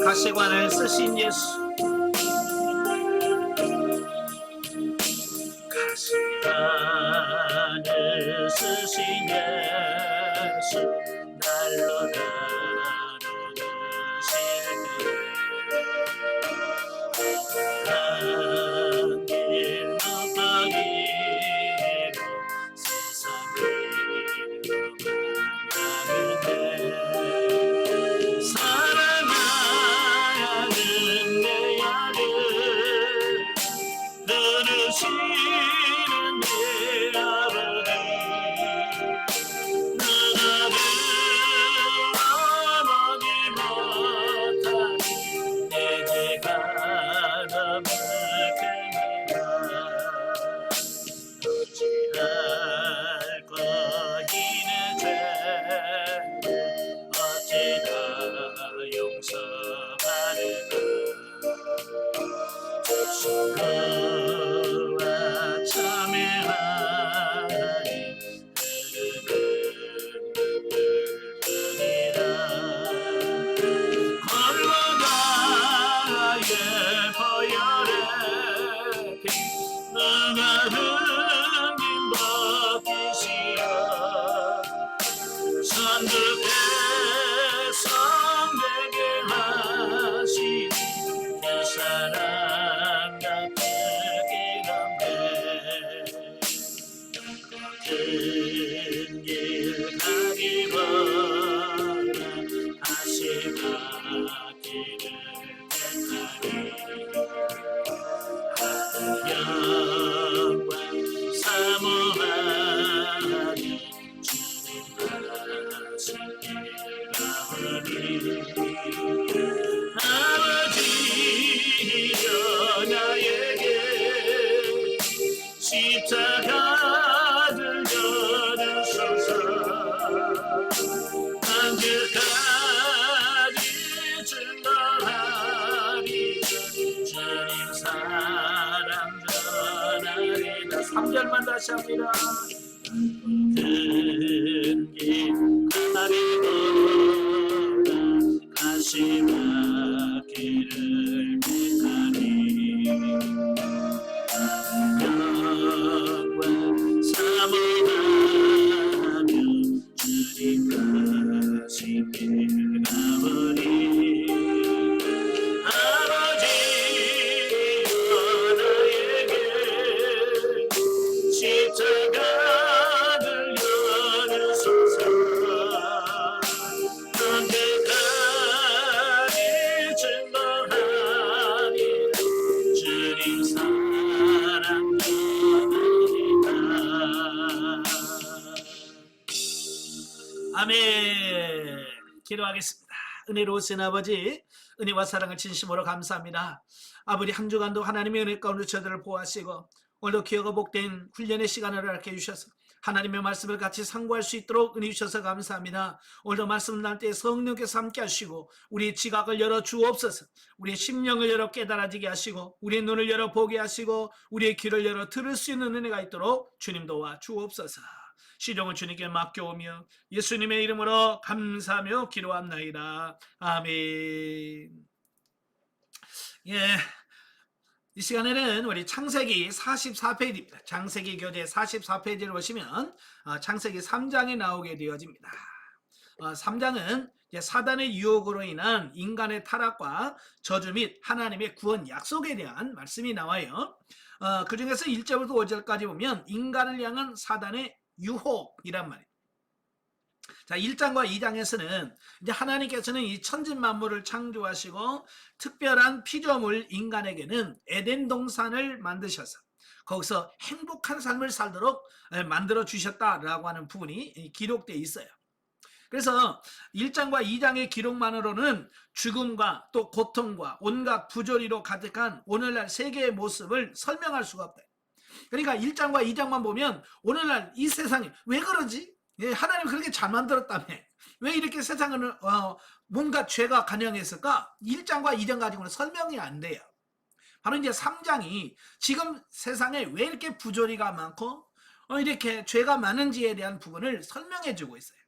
가시관을 쓰신 예수, 가시관을 쓰신 예수, 날로 다루실 때 한 길로 세상 길로 만나는데 사랑하는 내 아들 들으시는 내 아버지 누구든 어머니 못하니 내 죄가 너무 큽니다. 어찌할꼬 이는 죄를 어찌다 용서받을까. 주와 참회하니 흐르는 눈물뿐이라. 골고다의 보혈의 피 누가 흘린 벗기시어 선두에 성되게 하시니 그 사랑 gat게 감대. 큰 길 가기보다 다시 가기를 택하니 영광 사모하니 주님 다시 길 가오니. 아버지여 나에게 십자가를 열으소서. 언제까지 증거하리 주님 사랑 전하리라. 3절만 다시 합니다. 큰 길 가리보다 가시밭길을 택하니 영광 사모하며 주님 가신 길 가보니. 아버지여 나에게 십자가를 열으소서. 언제까지 증거하니 주님 사랑 전하리라. 아멘. 기도하겠습니다. 은혜로우신 아버지, 은혜와 사랑을 진심으로 감사합니다. 아버지, 한 주간도 하나님의 은혜 가운데 저들을 보호하시고 오늘도 기회가 복된 훈련의 시간을 허락해 주셔서 하나님의 말씀을 같이 상고할 수 있도록 은혜 주셔서 감사합니다. 오늘도 말씀 날 때 성령께서 함께 하시고 우리의 지각을 열어 주옵소서. 우리의 심령을 열어 깨달아지게 하시고 우리의 눈을 열어 보게 하시고 우리의 귀를 열어 들을 수 있는 은혜가 있도록 주님 도와 주옵소서. 시종을 주님께 맡겨오며 예수님의 이름으로 감사하며 기도합나이다. 아멘. 예, 이 시간에는 우리 창세기 44페이지입니다. 창세기 교재 44페이지를 보시면 창세기 3장이 나오게 되어집니다. 3장은 사단의 유혹으로 인한 인간의 타락과 저주 및 하나님의 구원 약속에 대한 말씀이 나와요. 그 중에서 1절부터 5절까지 보면 인간을 향한 사단의 유혹이란 말이에요. 자, 1장과 2장에서는 이제 하나님께서는 이 천진 만물을 창조하시고 특별한 피조물 인간에게는 에덴 동산을 만드셔서 거기서 행복한 삶을 살도록 만들어 주셨다라고 하는 부분이 기록되어 있어요. 그래서 1장과 2장의 기록만으로는 죽음과 또 고통과 온갖 부조리로 가득한 오늘날 세계의 모습을 설명할 수가 없다. 그러니까 1장과 2장만 보면 오늘날 이 세상이 왜 그러지? 하나님 그렇게 잘 만들었다며 왜 이렇게 세상을 뭔가 죄가 관영했을까? 1장과 2장 가지고는 설명이 안 돼요. 바로 이제 3장이 지금 세상에 왜 이렇게 부조리가 많고 이렇게 죄가 많은지에 대한 부분을 설명해 주고 있어요.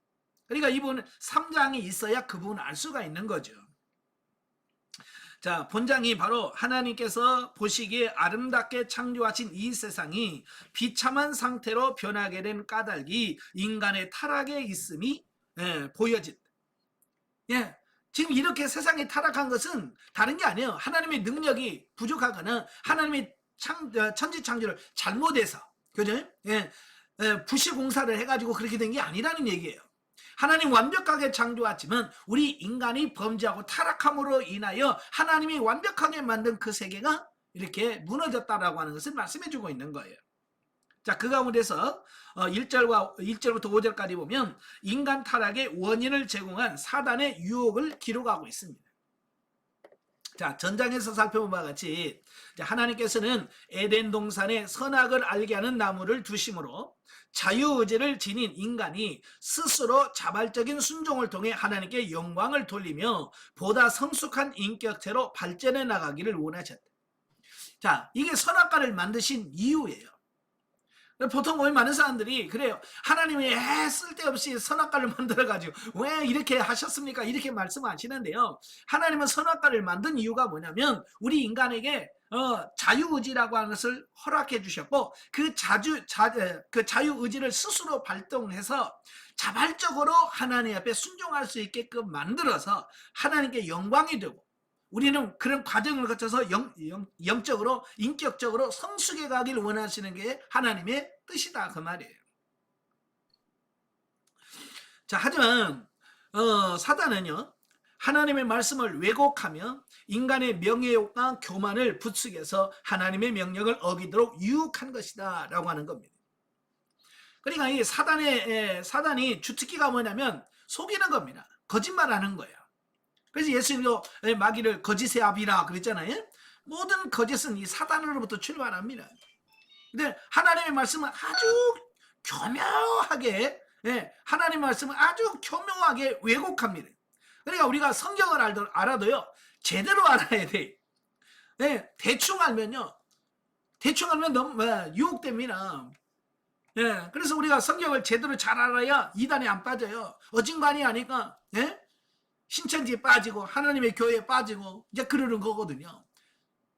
그러니까 이 부분은 3장이 있어야 그 부분을 알 수가 있는 거죠. 자, 본장이 바로 하나님께서 보시기에 아름답게 창조하신 이 세상이 비참한 상태로 변하게 된 까닭이 인간의 타락에 있음이 보여진다. 예, 지금 이렇게 세상이 타락한 것은 다른 게 아니에요. 하나님의 능력이 부족하거나 하나님의 천지 창조를 잘못해서, 그죠? 부실공사를 해가지고 그렇게 된 게 아니라는 얘기예요. 하나님 완벽하게 창조했지만 우리 인간이 범죄하고 타락함으로 인하여 하나님이 완벽하게 만든 그 세계가 이렇게 무너졌다라고 하는 것을 말씀해 주고 있는 거예요. 자, 그 가운데서 1절부터 5절까지 보면 인간 타락의 원인을 제공한 사단의 유혹을 기록하고 있습니다. 자, 전장에서 살펴본 바와 같이 하나님께서는 에덴 동산에 선악을 알게 하는 나무를 두심으로 자유의지를 지닌 인간이 스스로 자발적인 순종을 통해 하나님께 영광을 돌리며 보다 성숙한 인격체로 발전해 나가기를 원하셨다. 자, 이게 선악과를 만드신 이유예요. 보통 보면 많은 사람들이 그래요. 하나님이 쓸데없이 선악과를 만들어가지고 왜 이렇게 하셨습니까? 이렇게 말씀하시는데요. 하나님은 선악과를 만든 이유가 뭐냐면 우리 인간에게 자유의지라고 하는 것을 허락해 주셨고 그 자유의지를 스스로 발동해서 자발적으로 하나님 앞에 순종할 수 있게끔 만들어서 하나님께 영광이 되고 우리는 그런 과정을 거쳐서 영적으로 인격적으로 성숙해 가기를 원하시는 게 하나님의 뜻이다 그 말이에요. 자, 하지만 사단은요 하나님의 말씀을 왜곡하며 인간의 명예욕과 교만을 부추겨서 하나님의 명령을 어기도록 유혹한 것이다 라고 하는 겁니다. 그러니까 이 사단이 주특기가 뭐냐면 속이는 겁니다. 거짓말하는 거예요. 그래서 예수님도 마귀를 거짓의 아비라 그랬잖아요. 모든 거짓은 이 사단으로부터 출발합니다. 근데 하나님의 말씀은 아주 교묘하게 하나님의 말씀은 아주 교묘하게 왜곡합니다. 그러니까 우리가 성경을 알아도요 제대로 알아야 돼. 대충 알면 너무 유혹됩니다. 그래서 우리가 성경을 제대로 잘 알아야 이단에 안 빠져요. 어진간이 아니까 신천지에 빠지고 하나님의 교회에 빠지고 이제 그러는 거거든요.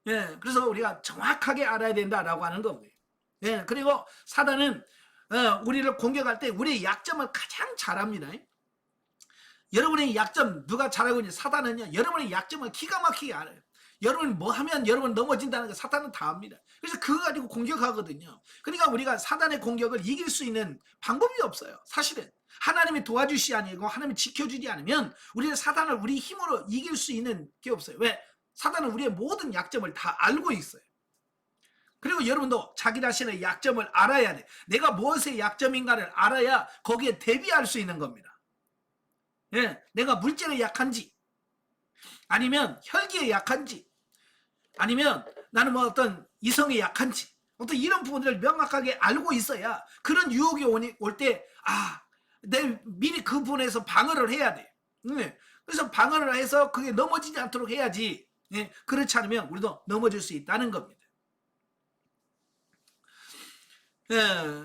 그래서 우리가 정확하게 알아야 된다라고 하는 거고요. 그리고 사단은 우리를 공격할 때 우리의 약점을 가장 잘 압니다. 여러분의 약점 누가 잘 알고 있냐? 사단은요 여러분의 약점을 기가 막히게 알아요. 여러분 뭐 하면 여러분 넘어진다는 거 사단은 다 압니다. 그래서 그거 가지고 공격하거든요. 그러니까 우리가 사단의 공격을 이길 수 있는 방법이 없어요. 사실은 하나님이 도와주시 아니고 하나님이 지켜주지 않으면 우리는 사단을 우리 힘으로 이길 수 있는 게 없어요. 왜? 사단은 우리의 모든 약점을 다 알고 있어요. 그리고 여러분도 자기 자신의 약점을 알아야 돼. 내가 무엇의 약점인가를 알아야 거기에 대비할 수 있는 겁니다. 내가 물질에 약한지 아니면 혈기에 약한지 아니면 나는 뭐 어떤 이성에 약한지 어떤 이런 부분들을 명확하게 알고 있어야 그런 유혹이 올 때 내 미리 그 부분에서 방어를 해야 돼. 그래서 방어를 해서 그게 넘어지지 않도록 해야지. 그렇지 않으면 우리도 넘어질 수 있다는 겁니다.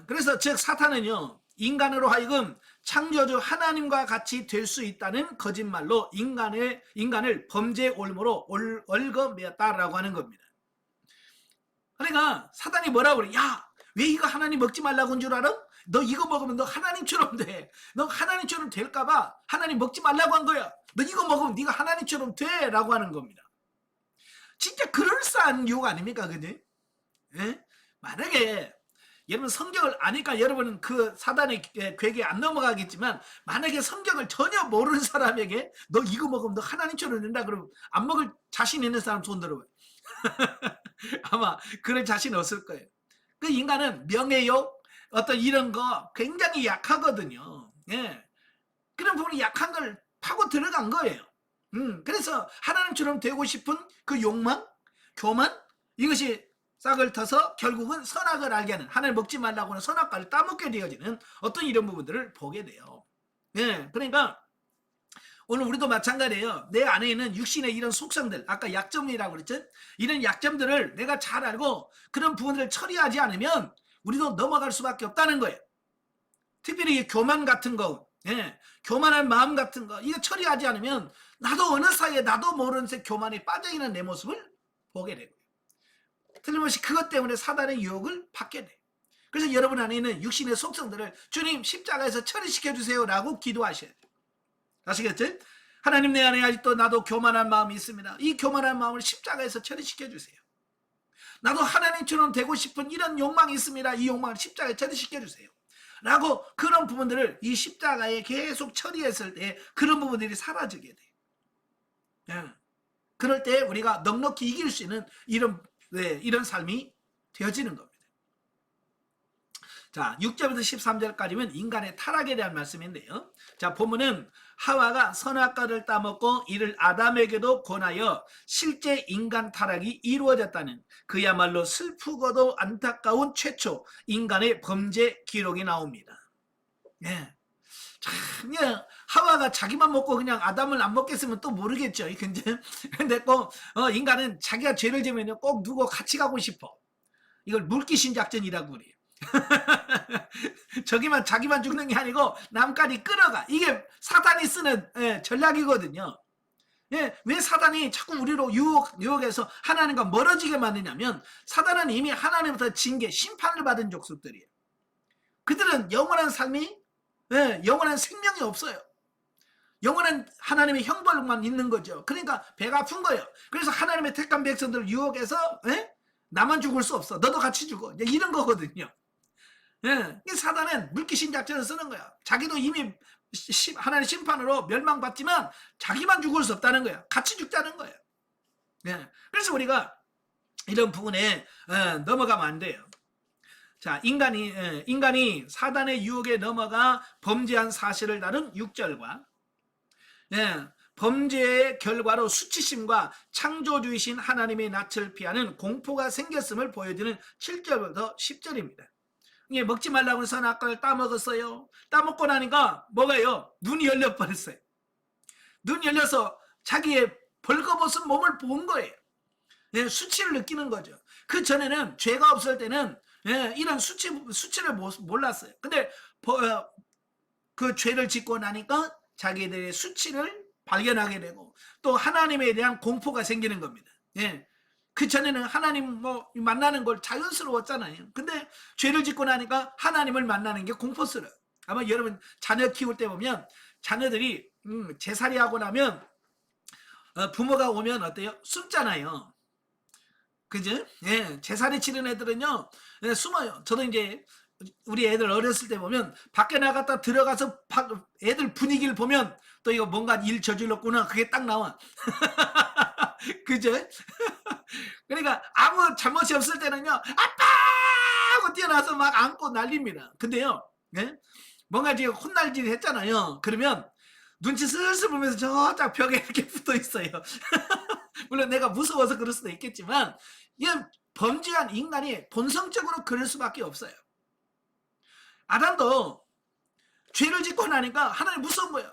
그래서 즉 사탄은요 인간으로 하여금 창조주 하나님과 같이 될 수 있다는 거짓말로 인간을 범죄의 올무로 얽어매었다라고 하는 겁니다. 그러니까 사단이 뭐라고 그래? 야, 왜 이거 하나님 먹지 말라고 한 줄 알아? 너 이거 먹으면 너 하나님처럼 돼. 너 하나님처럼 될까봐 하나님 먹지 말라고 한 거야. 너 이거 먹으면 네가 하나님처럼 돼 라고 하는 겁니다. 진짜 그럴싸한 유혹 아닙니까? 그지? 만약에 여러분 성경을 아니까 여러분은 그 사단의 괴계에 안 넘어가겠지만 만약에 성경을 전혀 모르는 사람에게 너 이거 먹으면 너 하나님처럼 된다 그러면 안 먹을 자신 있는 사람 손 들어봐요. 아마 그럴 자신 없을 거예요. 그 인간은 명예욕 어떤 이런 거 굉장히 약하거든요. 그런 부분이 약한 걸 파고 들어간 거예요. 그래서 하나님처럼 되고 싶은 그 욕망, 교만 이것이 싹을 터서 결국은 선악을 알게 하는 하나님 먹지 말라고 하는 선악과를 따먹게 되어지는 어떤 이런 부분들을 보게 돼요. 그러니까 오늘 우리도 마찬가지예요. 내 안에 있는 육신의 이런 속성들 아까 약점이라고 그랬죠. 이런 약점들을 내가 잘 알고 그런 부분들을 처리하지 않으면 우리도 넘어갈 수밖에 없다는 거예요. 특별히 교만 같은 거 예, 교만한 마음 같은 거 이거 처리하지 않으면 나도 어느 사이에 나도 모르는 새 교만에 빠져있는 내 모습을 보게 되고요. 틀림없이 그것 때문에 사단의 유혹을 받게 돼. 그래서 여러분 안에 있는 육신의 속성들을 주님 십자가에서 처리시켜 주세요 라고 기도하셔야 돼요. 아시겠죠? 하나님, 내 안에 아직도 나도 교만한 마음이 있습니다. 이 교만한 마음을 십자가에서 처리시켜 주세요. 나도 하나님처럼 되고 싶은 이런 욕망이 있습니다. 이 욕망을 십자가에 처리시켜 주세요 라고 그런 부분들을 이 십자가에 계속 처리했을 때 그런 부분들이 사라지게 돼요. 예. 그럴 때 우리가 넉넉히 이길 수 있는 이런 삶이 되어지는 겁니다. 자, 6절부터 13절까지는 인간의 타락에 대한 말씀인데요. 자, 본문은 하와가 선악과를 따먹고 이를 아담에게도 권하여 실제 인간 타락이 이루어졌다는 그야말로 슬프고도 안타까운 최초 인간의 범죄 기록이 나옵니다. 네. 참, 그냥 하와가 자기만 먹고 그냥 아담을 안 먹겠으면 또 모르겠죠. 근데 꼭 인간은 자기가 죄를 지으면 꼭 누구 같이 가고 싶어. 이걸 물귀신 작전이라고 그래요. 자기만 죽는 게 아니고 남까지 끌어가. 이게 사단이 쓰는 전략이거든요. 예, 왜 사단이 자꾸 우리로 유혹해서 하나님과 멀어지게 만드냐면 사단은 이미 하나님부터 징계, 심판을 받은 족속들이에요. 그들은 영원한 삶이 영원한 생명이 없어요. 영원한 하나님의 형벌만 있는 거죠. 그러니까 배가 아픈 거예요. 그래서 하나님의 택한 백성들을 유혹해서 나만 죽을 수 없어. 너도 같이 죽어. 이런 거거든요. 예, 사단은 물귀신 작전을 쓰는 거야. 자기도 이미 하나님의 심판으로 멸망받지만 자기만 죽을 수 없다는 거야. 같이 죽자는 거야. 예, 그래서 우리가 이런 부분에 넘어가면 안 돼요. 자, 인간이 사단의 유혹에 넘어가 범죄한 사실을 다룬 6절과 범죄의 결과로 수치심과 창조주이신 하나님의 낯을 피하는 공포가 생겼음을 보여주는 7절부터 10절입니다. 예, 먹지 말라고 해서 선악과를 따먹었어요. 따먹고 나니까 뭐가요? 눈이 열려버렸어요. 눈이 열려서 자기의 벌거벗은 몸을 본 거예요. 예, 수치를 느끼는 거죠. 그 전에는 죄가 없을 때는 이런 수치를 몰랐어요. 근데 그 죄를 짓고 나니까 자기들의 수치를 발견하게 되고 또 하나님에 대한 공포가 생기는 겁니다. 예. 그 전에는 하나님 만나는 걸 자연스러웠잖아요. 근데 죄를 짓고 나니까 하나님을 만나는 게 공포스러워요. 아마 여러분 자녀 키울 때 보면 자녀들이 제살이하고 나면 부모가 오면 어때요? 숨잖아요. 그죠? 예, 제살이 치른 애들은요 숨어요. 저도 이제 우리 애들 어렸을 때 보면 밖에 나갔다 들어가서 애들 분위기를 보면 또 이거 뭔가 일 저질렀구나 그게 딱 나와. 그죠? 그러니까 아무 잘못이 없을 때는요 아빠 하고 뛰어나서 막 안고 난립니다. 근데요 뭔가 지금 혼날질 했잖아요. 그러면 눈치 슬슬 보면서 저짝 벽에 이렇게 붙어 있어요. 물론 내가 무서워서 그럴 수도 있겠지만 이 범죄한 인간이 본성적으로 그럴 수밖에 없어요. 아담도 죄를 짓고 나니까 하나님 무서운 거예요.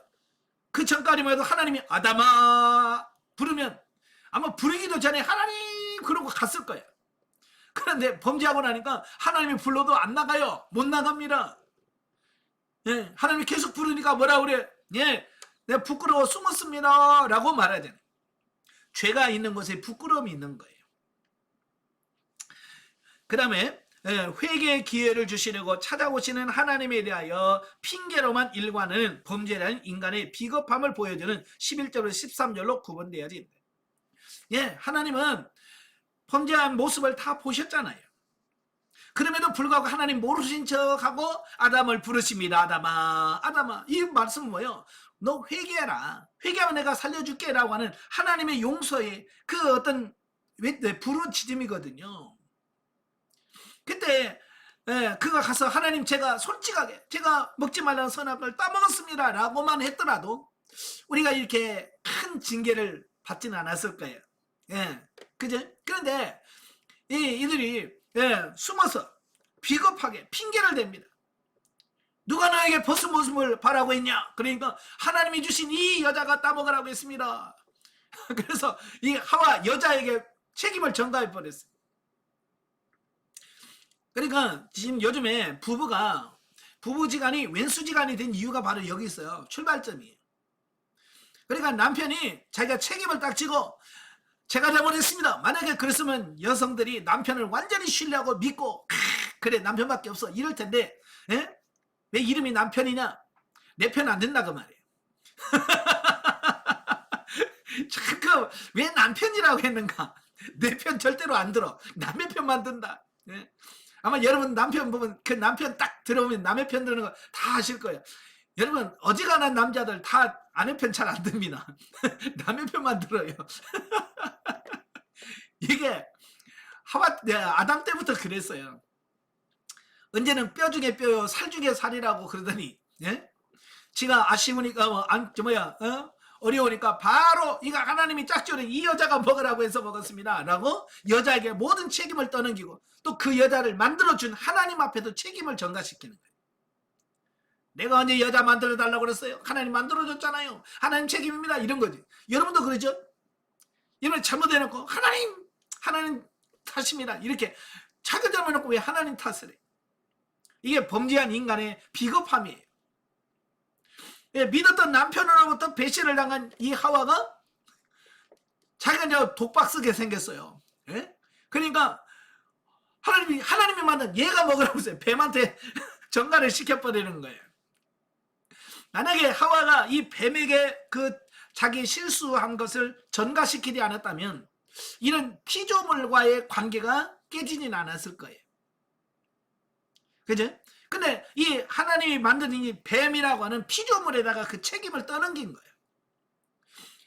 그 전까지만 해도 하나님이 아담아 부르면 아마 부르기도 전에 하나님 그러고 갔을 거예요. 그런데 범죄하고 나니까 하나님이 불러도 안 나가요. 못 나갑니다. 예, 하나님이 계속 부르니까 뭐라 그래? 예, 내가 부끄러워 숨었습니다 라고 말해야 되는. 죄가 있는 곳에 부끄러움이 있는 거예요. 그 다음에 회개의 기회를 주시려고 찾아오시는 하나님에 대하여 핑계로만 일관하는 범죄라는 인간의 비겁함을 보여주는 11절로 13절로 구분되어집니다. 예, 하나님은 범죄한 모습을 다 보셨잖아요. 그럼에도 불구하고 하나님 모르신 척하고 아담을 부르십니다. 아담아, 아담아. 이 말씀은 뭐예요? 너 회개해라. 회개하면 내가 살려줄게 라고 하는 하나님의 용서의 그 어떤 부르짖음이거든요. 그때 그가 가서 하나님 제가 솔직하게 제가 먹지 말라는 선악을 따먹었습니다 라고만 했더라도 우리가 이렇게 큰 징계를 받지는 않았을 거예요. 예, 그죠? 그런데 이들이 숨어서 비겁하게 핑계를 댑니다. 누가 너에게 벗은 모습을 바라고 있냐? 그러니까 하나님이 주신 이 여자가 따먹으라고 했습니다. 그래서 이 하와 여자에게 책임을 전가해 버렸어요. 그러니까 지금 요즘에 부부가 부부지간이 왼수지간이 된 이유가 바로 여기 있어요. 출발점이. 그러니까 남편이 자기가 책임을 딱 지고 제가 잘못했습니다. 만약에 그랬으면 여성들이 남편을 완전히 신뢰하고 믿고 그래 남편밖에 없어 이럴 텐데 에? 왜 이름이 남편이냐? 내 편 안 된다 그 말이에요. 잠깐 왜 남편이라고 했는가? 내 편 절대로 안 들어. 남의 편만 든다. 예? 아마 여러분 남편 보면 그 남편 딱 들어오면 남의 편 드는 거 다 아실 거예요. 여러분 어지간한 남자들 다 아내 편 잘 안 듭니다. 남의 편만 들어요. 이게 아담 때부터 그랬어요. 언제는 뼈 중에 뼈요 살 중에 살이라고 그러더니 예? 지가 아쉬우니까 어려우니까 바로 이거 하나님이 짝지어낸 이 여자가 먹으라고 해서 먹었습니다 라고 여자에게 모든 책임을 떠넘기고 또 그 여자를 만들어준 하나님 앞에도 책임을 전가시키는 거예요. 내가 언제 여자 만들어 달라고 그랬어요? 하나님 만들어줬잖아요. 하나님 책임입니다. 이런 거지. 여러분도 그러죠? 여러분 잘못해놓고 하나님 탓입니다. 이렇게 자기 잘못해놓고 왜 하나님 탓을 해? 이게 범죄한 인간의 비겁함이에요. 예, 믿었던 남편으로부터 배신을 당한 이 하와가 자기가 이제 독박 쓰게 생겼어요. 예? 그러니까 하나님이 만든 얘가 먹으라고 했어요. 뱀한테 전가를 시켜버리는 거예요. 만약에 하와가 이 뱀에게 그 자기 실수한 것을 전가시키지 않았다면 이런 피조물과의 관계가 깨지진 않았을 거예요. 그죠? 근데 이 하나님이 만든 이 뱀이라고 하는 피조물에다가 그 책임을 떠넘긴 거예요.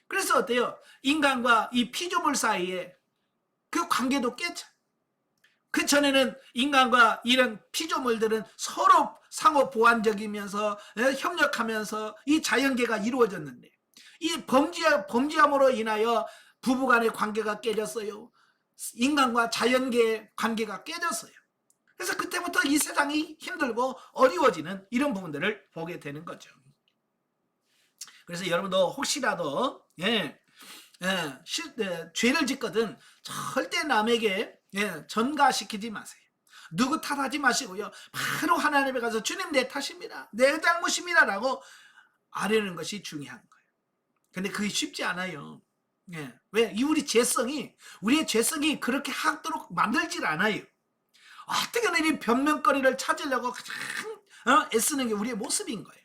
그래서 어때요? 인간과 이 피조물 사이에 그 관계도 깨져. 그 전에는 인간과 이런 피조물들은 서로 상호 보완적이면서 협력하면서 이 자연계가 이루어졌는데 이 범죄함으로 인하여 부부간의 관계가 깨졌어요. 인간과 자연계의 관계가 깨졌어요. 그래서 그때부터 이 세상이 힘들고 어려워지는 이런 부분들을 보게 되는 거죠. 그래서 여러분도 혹시라도 죄를 짓거든 절대 남에게 전가시키지 마세요. 누구 탓하지 마시고요. 바로 하나님에 가서 주님 내 탓입니다. 내 잘못입니다. 라고 아뢰는 것이 중요한 거예요. 근데 그게 쉽지 않아요. 왜? 우리의 죄성이 그렇게 하도록 만들질 않아요. 어떻게든 이 변명거리를 찾으려고 가장 애쓰는 게 우리의 모습인 거예요.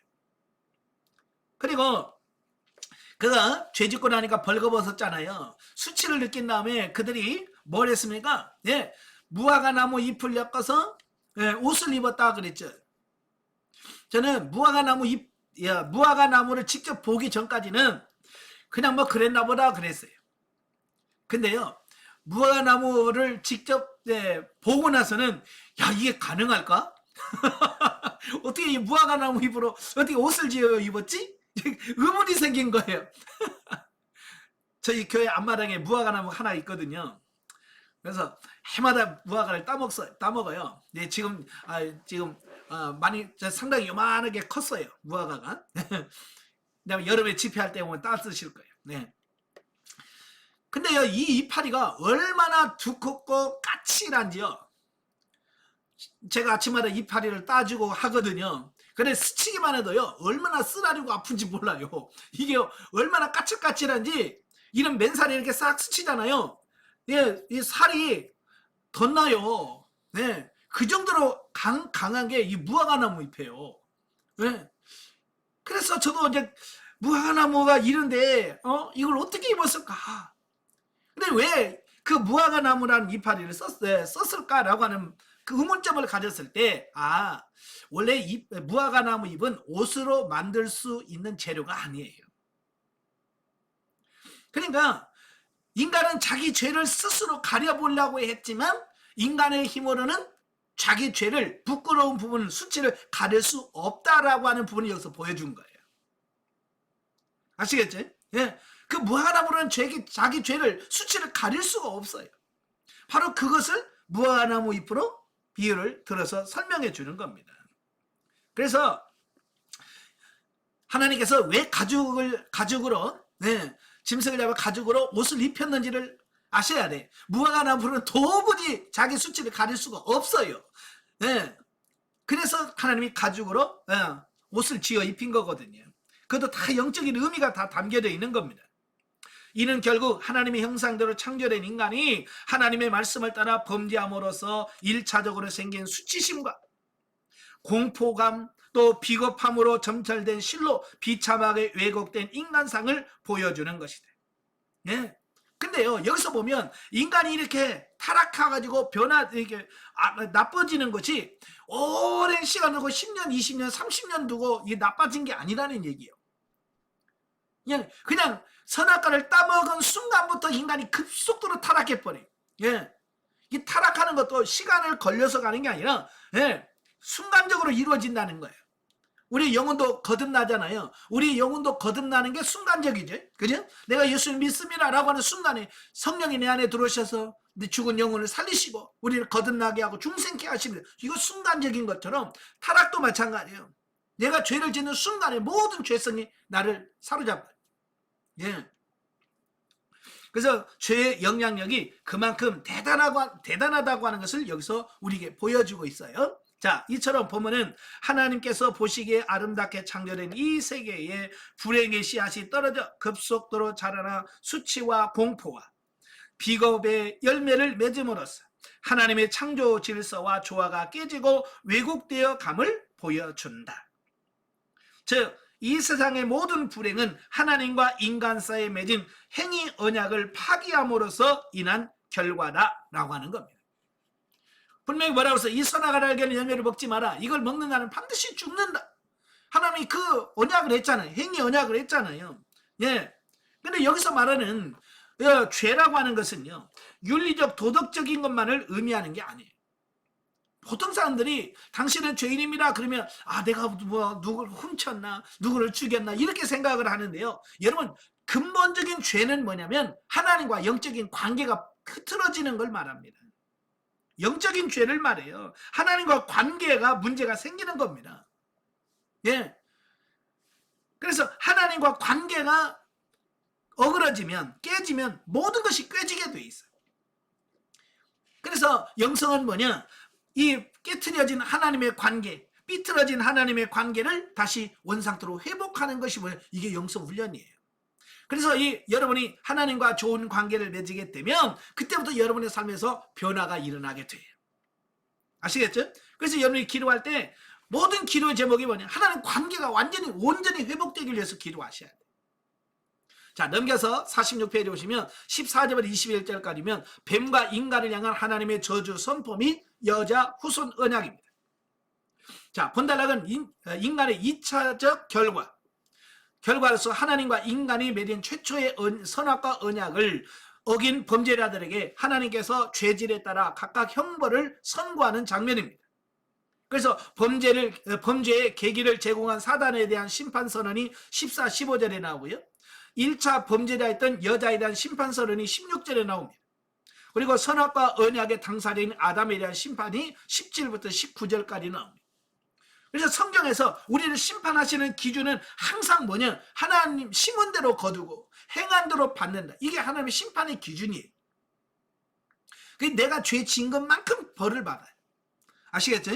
그리고 그가 죄 짓고 나니까 벌거벗었잖아요. 수치를 느낀 다음에 그들이 뭘 했습니까? 무화과 나무 잎을 엮어서 옷을 입었다 그랬죠. 저는 무화과 나무를 직접 보기 전까지는 그냥 뭐 그랬나 보다 그랬어요. 근데요, 무화과 나무를 직접 보고 나서는 야 이게 가능할까? 어떻게 이 무화과 나무 잎으로 어떻게 옷을 지어 입었지? 의문이 생긴 거예요. 저희 교회 앞마당에 무화과 나무 하나 있거든요. 그래서 해마다 무화과를 따먹어요. 네, 지금 많이 상당히 요만하게 컸어요. 무화과가. 여름에 집회할 때 보면 따 쓰실 거예요. 네. 근데요, 이 이파리가 얼마나 두껍고 까칠한지요. 제가 아침마다 이파리를 따주고 하거든요. 근데 스치기만 해도요, 얼마나 쓰라리고 아픈지 몰라요. 이게 얼마나 까칠까칠한지, 이런 맨살이 이렇게 싹 스치잖아요. 이 살이 덧나요. 네. 그 정도로 강한 게 이 무화과나무 잎이에요. 네. 그래서 저도 이제 무화과나무가 이런데, 이걸 어떻게 입었을까? 근데 왜 그 무화과나무라는 이파리를 썼을까라고 하는 그 의문점을 가졌을 때, 원래 무화과나무 잎은 옷으로 만들 수 있는 재료가 아니에요. 그러니까 인간은 자기 죄를 스스로 가려보려고 했지만 인간의 힘으로는 자기 죄를, 부끄러운 부분을, 수치를 가릴 수 없다라고 하는 부분을 여기서 보여준 거예요. 아시겠죠? 그 무화과나무는 자기 죄를, 수치를 가릴 수가 없어요. 바로 그것을 무화과나무 잎으로 비유를 들어서 설명해 주는 겁니다. 그래서 하나님께서 왜 가죽으로 짐승을 잡아 가죽으로 옷을 입혔는지를 아셔야 돼. 무화과나무는 도무지 자기 수치를 가릴 수가 없어요. 그래서 하나님이 가죽으로 옷을 지어 입힌 거거든요. 그것도 다 영적인 의미가 다 담겨져 있는 겁니다. 이는 결국 하나님의 형상대로 창조된 인간이 하나님의 말씀을 따라 범죄함으로써 1차적으로 생긴 수치심과 공포감, 또 비겁함으로 점철된 실로 비참하게 왜곡된 인간상을 보여주는 것이다. 예. 근데요, 여기서 보면 인간이 이렇게 타락해가지고 이렇게 나빠지는 것이 오랜 시간 두고 10년, 20년, 30년 두고 이게 나빠진 게 아니라는 얘기예요. 그냥 선악과를 따먹은 순간부터 인간이 급속도로 타락해버려요. 예. 이 타락하는 것도 시간을 걸려서 가는 게 아니라, 예, 순간적으로 이루어진다는 거예요. 우리 영혼도 거듭나잖아요. 우리 영혼도 거듭나는 게 순간적이죠. 그죠? 내가 예수를 믿습니다 라고 하는 순간에 성령이 내 안에 들어오셔서 내 죽은 영혼을 살리시고 우리를 거듭나게 하고 중생케 하십니다. 이거 순간적인 것처럼 타락도 마찬가지예요. 내가 죄를 짓는 순간에 모든 죄성이 나를 사로잡아요. 예. 그래서 죄의 영향력이 그만큼 대단하다고 하는 것을 여기서 우리에게 보여주고 있어요. 자, 이처럼 보면은 하나님께서 보시기에 아름답게 창조된 이 세계에 불행의 씨앗이 떨어져 급속도로 자라나 수치와 공포와 비겁의 열매를 맺음으로써 하나님의 창조 질서와 조화가 깨지고 왜곡되어 감을 보여준다. 즉, 이 세상의 모든 불행은 하나님과 인간 사이에 맺은 행위 언약을 파기함으로써 인한 결과다라고 하는 겁니다. 분명히 뭐라고 해서 이 선악을 알게 열매를 먹지 마라. 이걸 먹는 자는 반드시 죽는다. 하나님이 그 언약을 했잖아요. 행위 언약을 했잖아요. 예. 근데 여기서 말하는 죄라고 하는 것은요, 윤리적 도덕적인 것만을 의미하는 게 아니에요. 보통 사람들이 당신은 죄인입니다 그러면 내가 뭐 누구를 훔쳤나 누구를 죽였나 이렇게 생각을 하는데요. 여러분, 근본적인 죄는 뭐냐면 하나님과 영적인 관계가 흐트러지는 걸 말합니다. 영적인 죄를 말해요. 하나님과 관계가 문제가 생기는 겁니다. 예. 그래서 하나님과 관계가 어그러지면, 깨지면 모든 것이 깨지게 돼 있어요. 그래서 영성은 뭐냐? 이 깨트려진 하나님의 관계, 삐뚤어진 하나님의 관계를 다시 원상태로 회복하는 것이 뭐예요? 이게 영성 훈련이에요. 그래서 여러분이 하나님과 좋은 관계를 맺게 되면 그때부터 여러분의 삶에서 변화가 일어나게 돼요. 아시겠죠? 그래서 여러분이 기도할 때 모든 기도의 제목이 뭐냐? 하나님 관계가 온전히 회복되기 위해서 기도하셔야 돼요. 자, 넘겨서 46페이지 오시면 14절부터 21절까지면 뱀과 인간을 향한 하나님의 저주 선포 및 여자 후손 언약입니다. 자, 본달락은 인간의 2차적 결과로서 하나님과 인간이 맺은 최초의 선악과 언약을 어긴 범죄자들에게 하나님께서 죄질에 따라 각각 형벌을 선고하는 장면입니다. 그래서 범죄의 계기를 제공한 사단에 대한 심판 선언이 14, 15절에 나오고요. 1차 범죄자였던 여자에 대한 심판 선언이 16절에 나옵니다. 그리고 선악과 언약의 당사자인 아담에 대한 심판이 17부터 19절까지 나옵니다. 그래서 성경에서 우리를 심판하시는 기준은 항상 뭐냐? 하나님 심은 대로 거두고 행한 대로 받는다. 이게 하나님의 심판의 기준이에요. 내가 죄 지은 것만큼 벌을 받아요. 아시겠죠?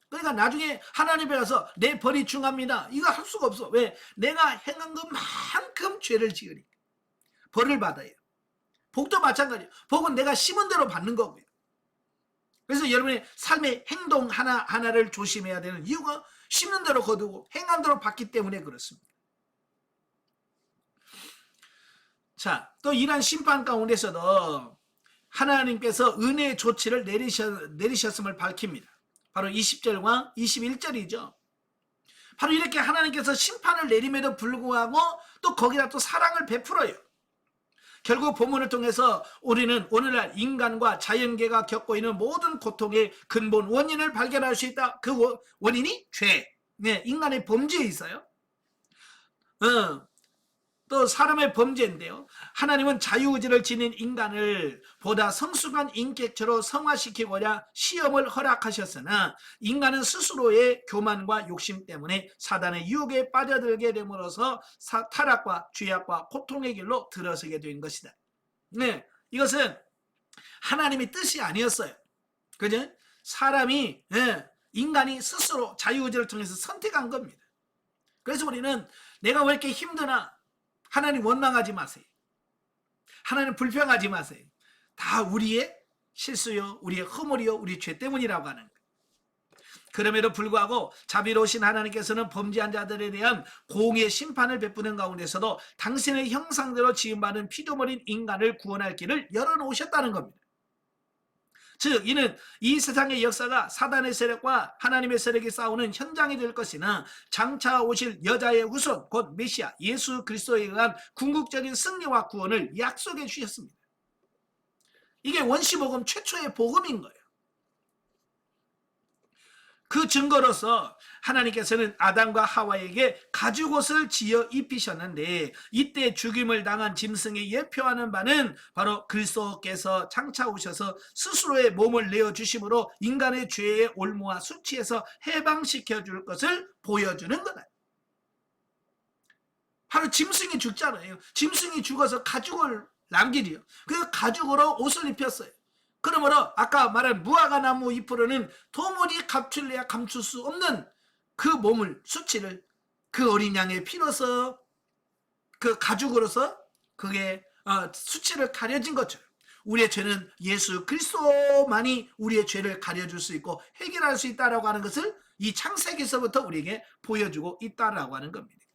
그러니까 나중에 하나님 앞에 가서 내 벌이 중합니다. 이거 할 수가 없어. 왜? 내가 행한 것만큼 죄를 지으니까 벌을 받아요. 복도 마찬가지예요. 복은 내가 심은 대로 받는 거고요. 그래서 여러분의 삶의 행동 하나하나를 조심해야 되는 이유가 심는 대로 거두고 행한 대로 받기 때문에 그렇습니다. 자, 또 이러한 심판 가운데서도 하나님께서 은혜의 조치를 내리셨음을 밝힙니다. 바로 20절과 21절이죠. 바로 이렇게 하나님께서 심판을 내림에도 불구하고 또 거기다 또 사랑을 베풀어요. 결국 본문을 통해서 우리는 오늘날 인간과 자연계가 겪고 있는 모든 고통의 근본 원인을 발견할 수 있다. 그 원인이 죄, 인간의 범죄에 있어요. 또 사람의 범죄인데요. 하나님은 자유의지를 지닌 인간을 보다 성숙한 인격체로 성화시키고자 시험을 허락하셨으나 인간은 스스로의 교만과 욕심 때문에 사단의 유혹에 빠져들게 됨으로써 타락과 죄악과 고통의 길로 들어서게 된 것이다. 이것은 하나님의 뜻이 아니었어요. 그죠? 사람이 인간이 스스로 자유의지를 통해서 선택한 겁니다. 그래서 우리는 내가 왜 이렇게 힘드나, 하나님 원망하지 마세요. 하나님 불평하지 마세요. 다 우리의 실수요, 우리의 허물이요, 우리 죄 때문이라고 하는 거예요. 그럼에도 불구하고 자비로우신 하나님께서는 범죄한 자들에 대한 공의의 심판을 베푸는 가운데서도 당신의 형상대로 지음받은 피조물인 인간을 구원할 길을 열어놓으셨다는 겁니다. 즉 이는 이 세상의 역사가 사단의 세력과 하나님의 세력이 싸우는 현장이 될 것이나 장차 오실 여자의 후손 곧 메시아 예수 그리스도에 의한 궁극적인 승리와 구원을 약속해 주셨습니다. 이게 원시복음 최초의 복음인 거예요. 그 증거로서 하나님께서는 아담과 하와에게 가죽옷을 지어 입히셨는데, 이때 죽임을 당한 짐승에 예표하는 바는 바로 그리스도께서 장차 오셔서 스스로의 몸을 내어주심으로 인간의 죄의 올무와 수치에서 해방시켜 줄 것을 보여주는 거다. 바로 짐승이 죽잖아요. 짐승이 죽어서 가죽을 남기리요. 그 가죽으로 옷을 입혔어요. 그러므로 아까 말한 무화과 나무 잎으로는 도무지 감출래야 감출 수 없는 그 몸을, 수치를 그 어린 양의 피로서, 그 가죽으로서 그게 수치를 가려진 것처럼 우리의 죄는 예수 그리스도만이 우리의 죄를 가려줄 수 있고 해결할 수 있다라고 하는 것을 이 창세기에서부터 우리에게 보여주고 있다라고 하는 겁니다.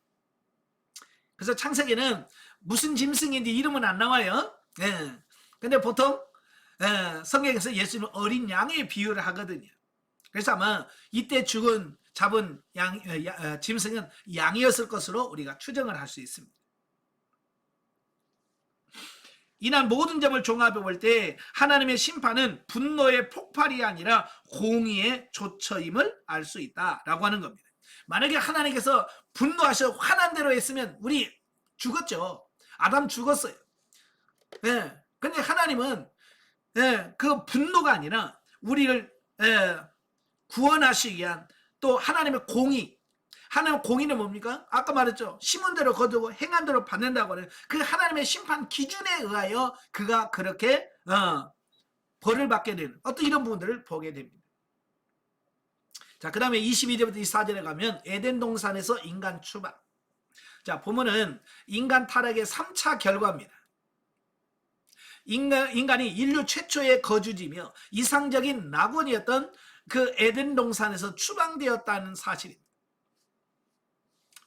그래서 창세기는 무슨 짐승인지 이름은 안 나와요. 근데 보통 성경에서 예수님은 어린 양의 비유를 하거든요. 그래서 아마 이때 잡은 짐승은 양이었을 것으로 우리가 추정을 할 수 있습니다. 이날 모든 점을 종합해 볼 때 하나님의 심판은 분노의 폭발이 아니라 공의의 조처임을 알 수 있다라고 하는 겁니다. 만약에 하나님께서 분노하셔 화난 대로 했으면 우리 죽었죠. 아담 죽었어요. 근데 하나님은 그 분노가 아니라 우리를 구원하시기 위한 또 하나님의 공의, 하나님의 공의는 뭡니까? 아까 말했죠. 심은 대로 거두고 행한 대로 받는다고 하는 그 하나님의 심판 기준에 의하여 그가 그렇게 벌을 받게 되는 어떤 이런 부분들을 보게 됩니다. 자, 그 다음에 22절부터 24절에 가면 에덴 동산에서 인간 추방. 자, 보면은 인간 타락의 3차 결과입니다. 인간이 인류 최초의 거주지며 이상적인 낙원이었던 그 에덴 동산에서 추방되었다는 사실입니다.